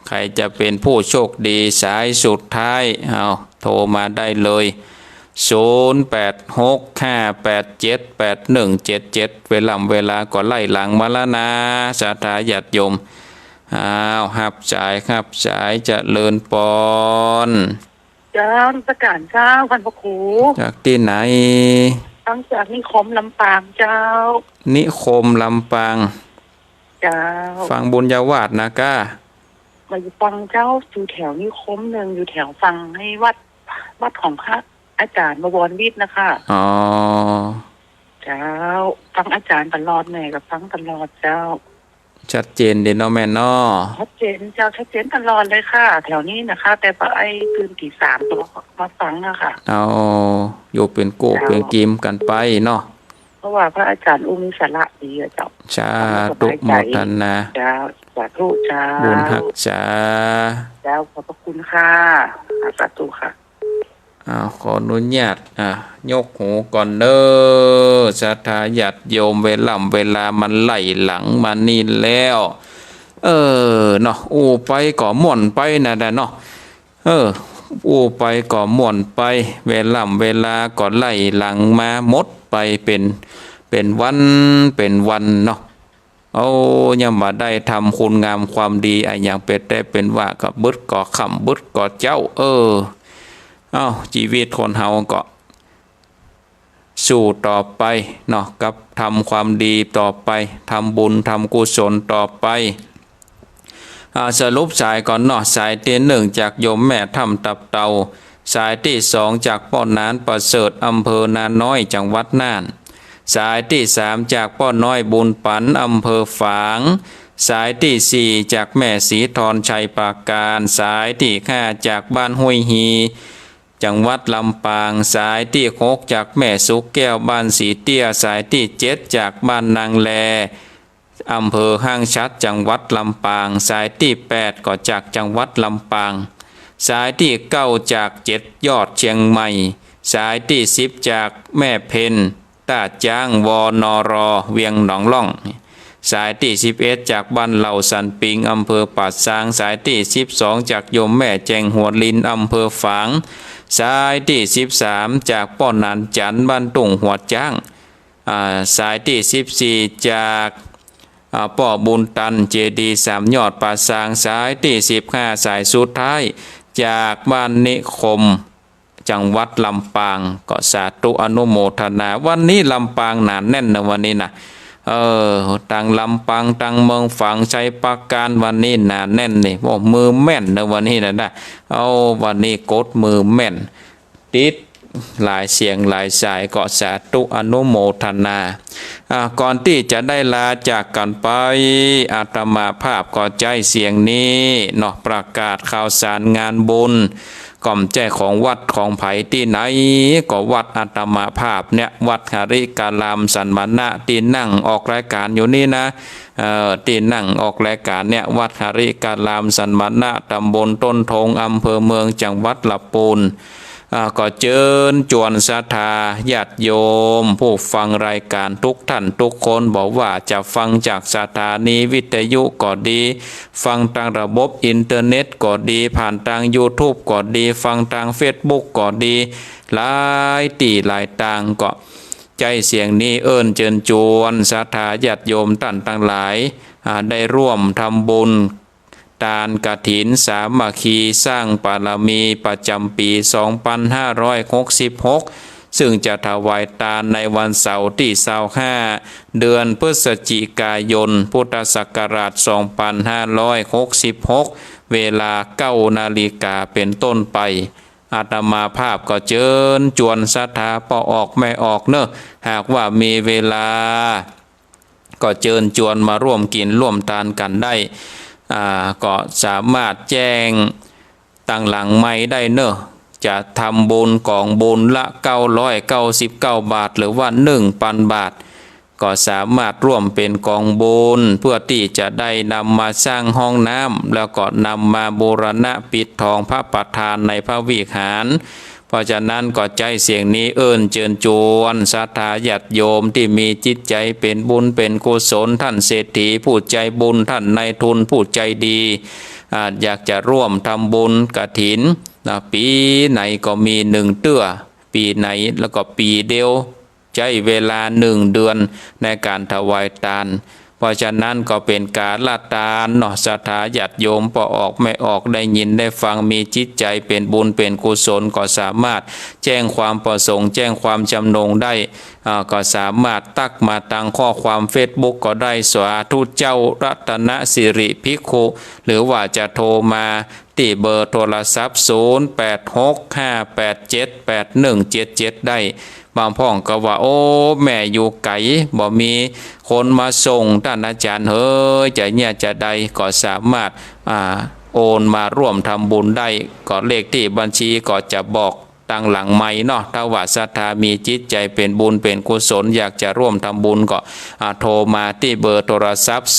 ใครจะเป็นผู้โชคดีสายสุดท้ายเอาโทรมาได้เลย0865878177เวลาก็ไล่หลังมาแล้วนะสาธาญาติโยมอ้าวหับสายเจริญปอน เจ้าประกาศเจ้าท่านพระครู จากที่ไหน ตั้งจากนิคมลำปางเจ้า นิคมลำปาง เจ้า ฟังบุญญาวาสนะก้า มาอยู่ฟังเจ้าอยู่แถวนิคมหนึ่งอยู่แถวฟังให้วัดของพระอาจารย์บวรวิทย์นะคะ อ๋อ เจ้าฟังอาจารย์ตลอดแม่กับฟังตลอดเจ้า ชัดเจนเด่นเนาะแม่เนาะ ชัดเจนเจ้าชัดเจนตลอดเลยค่ะ แถวนี้นะคะ แต่ปะไอ้ตื่นตี3ตัวมาฟังอะค่ะ เอาอยู่เป็นกูเป็นกีมกันไปเนาะ เพราะว่าพระอาจารย์อุ้มมีสาระดีอะเจ้า สาธุโมทนา เจ้าสาธุเจ้า บุญหักษา เจ้าขอบพระคุณค่ะสาธุค่ะ ขออนุญาตยกหูก่อนเด้อศรัทธาญาติโยมเวลามันไหลหลังมานี่แล้วเนาะอู้ไปก่อม่วนไปนะดะเนาะอู้ไปก่อม่วนไปเวลาก่อไหลหลังมาหมดไปเป็นวันเนาะเอายังมาได้ทำคุณงามความดีไอ้อย่างเป็ดได้เป็นว่าก็บึดก่อคำบึดก่อเจ้าชีวิตคนเฮาก็สู้ต่อไปเนาะกับทำความดีต่อไปทำบุญทำกุศลต่อไปสรุปสายก่อนเนาะสายที่1จากโยมแม่ถ้ำตับเตาสายที่2จากป้อนนานประเสริฐอำเภอนาน้อยจังหวัดน่านสายที่3จากป้อน้อยบุญปันอำเภอฝางสายที่4จากแม่ศรีธรชัยปราการสายที่5จากบ้านห้วยฮีจังหวัดลำปางสายที่6จากแม่สุกแก้วบ้านสีเตี้ยสายที่7จากบ้านนางแลอำเภอห้างชัดจังหวัดลำปางสายที่8ก็จากจังหวัดลำปางสายที่9จาก7ยอดเชียงใหม่สายที่10จากแม่เพนตาจ้างวนรเวียงหนองล่อง สายที่11จากบ้านเหล่าสันปิงอำเภอป่าซางสายที่12จากโยมแม่แจงหัวลินอำเภอฝางสายที่13จากป้อนนานจันบ้านตุ่งหัวจ้างสายที่14จากป่อบุญตันเจดีสามยอดป่าซางสายที่15สายสุดท้ายจากบ้านนิคมจังหวัดลำปางก็สาธุอนุโมทนาวันนี้ลำปางหนาแน่นนะวันนี้นะตังลำปางตังเมืองฝางชัยปราการวันนี้หนาแน่นนี่ว่ามือแม่นนะวันนี้นะวันนี้กดมือแม่นติดหลายเสียงหลายสายก็สาธุอนุโมทนาก่อนที่จะได้ลาจากกันไปอาตมาภาพก็ใจเสียงนี้เนาะประกาศข่าวสารงานบุญก่อมใจของวัดของไผ่ที่ไหนก็วัดอาตมาภาพเนี่ยวัดหริกาลามสันมานะที่นั่งออกรายการอยู่นี่นะที่นั่งออกรายการเนี่ยวัดหริกาลามสันมานะตำบลต้นทงอำเภอเมืองจังหวัดลำพูนก็เชิญจวนศรัทธาญาติโยมผู้ฟังรายการทุกท่านทุกคนบอกว่าจะฟังจากสถานีวิทยุก็ดีฟังทางระบบอินเทอร์เน็ตก็ดีผ่านทาง YouTube ก็ดีฟังทาง Facebook ก็ดีหลายตีหลายทางก็ใจเสียงนี้เอิ้นเชิญจวนศรัทธาญาติโยมท่านทั้งหลายได้ร่วมทำบุญทานกฐินสามัคคีสร้างบารมีประจำปี 2566 ซึ่งจะถวายทานในวันเสาร์ที่25เดือนพฤศจิกายนพุทธศักราช 2566 เวลา 9 นาฬิกาเป็นต้นไปอาตมาภาพก็เชิญจวนศรัทธาพอออกไม่ออกเนอะหากว่ามีเวลาก็เชิญจวนมาร่วมกินร่วมทานกันได้ก็สามารถแจ้งตั้งหลังไม่ได้เนอะจะทำบุญกองบุญละ999 บาทหรือว่า 1,000 บาทก็สามารถร่วมเป็นกองบุญเพื่อที่จะได้นำมาสร้างห้องน้ำแล้วก็นำมาบูรณะปิดทองพระประธานในพระวิหารเพราะฉะนั้นก็ใจเสียงนี้เอิ้นเชิญชวนศรัทธาญาติโยมที่มีจิตใจเป็นบุญเป็นกุศลท่านเศรษฐีผู้ใจบุญท่านนายทุนผู้ใจดีอยากจะร่วมทำบุญกฐินปีไหนก็มี1เตื้อปีไหนแล้วก็ปีเดียวใช้เวลา1เดือนในการถวายทานเพราะฉะนั้นก็เป็นการละทานเนาะศรัทธาญาติโยมพอออกไม่ออกได้ยินได้ฟังมีจิตใจเป็นบุญเป็นกุศลก็สามารถแจ้งความประสงค์แจ้งความจำนงได้ก็สามารถตักมาตั้งข้อความเฟซบุ๊กก็ได้สาธุเจ้ารัตนสิริภิกขุหรือว่าจะโทรมาที่เบอร์โทรศัพท์0865878177ได้บางพ่องก็ว่าโอ้แม่อยู่ไกลบ่มีคนมาส่งท่านอาจารย์เฮ้ยจะเนี่ยจะใดก็สามารถโอนมาร่วมทำบุญได้ก็เลขที่บัญชีก็จะบอกตั้งหลังไม้เนาะถ้าว่าศรัทธามีจิตใจเป็นบุญเป็นกุศลอยากจะร่วมทำบุญก็โทรมาที่เบอร์โทรศัพท์0865878177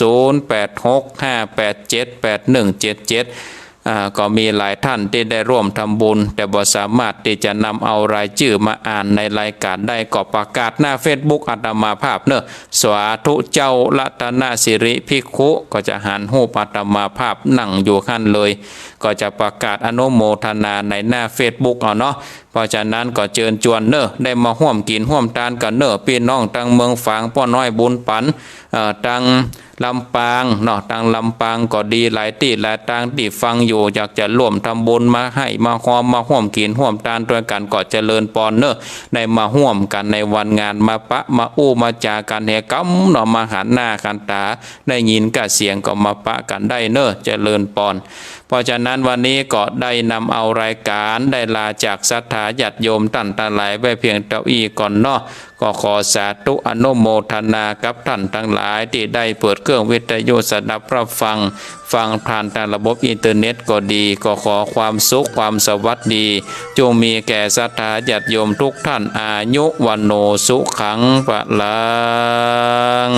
ก็มีหลายท่านที่ได้ร่วมทำบุญแต่บ่สามารถที่จะนำเอารายชื่อมาอ่านในรายการได้ก็ประกาศหน้า Facebook อาตมาภาพเนอะสาธุเจ้ารัตนสิริภิกขุก็จะหันรูปอาตมาภาพนั่งอยู่ขั้นเลยก็จะประกาศอนุโมทนาในหน้า Facebook เอาเนาะเพราะฉะนั้นก็เชิญชวนเนอะได้มาร่วมกินร่วมทานกันเนอะพี่น้องทั้งเมืองฝางป้อน้อยบุญปันทั้งลำปางเนาะทางลำปางก็ดีหลายที่หลายทางที่ฟังอยู่อยากจะร่วมทำบุญมาให้มาคอมมาร่วมกินร่วมทานด้วยกันก็เจริญปอนเนอะได้มาร่วมกันในวันงานมาปะมาอู้มาจากันเฮกัมเนาะมาหันหน้ากันตาได้ยินกะเสียงก็มาปะกันได้เนอะเจริญปอนเพราะฉะนั้นวันนี้ก็ได้นำเอารายการได้ลาจากศรัทธาญาติโยมท่านทั้งหลายไว้เพียงเท่านี้ก่อนเนาะก็ขอสาธุอนุโมทนากับท่านทั้งหลายที่ได้เปิดเครื่องวิทยุสดับรับฟังผ่านทางระบบอินเทอร์เน็ตก็ดีก็ขอความสุขความสวัสดีจงมีแก่ศรัทธาญาติโยมทุกท่านอายุวันโนสุขังพลัง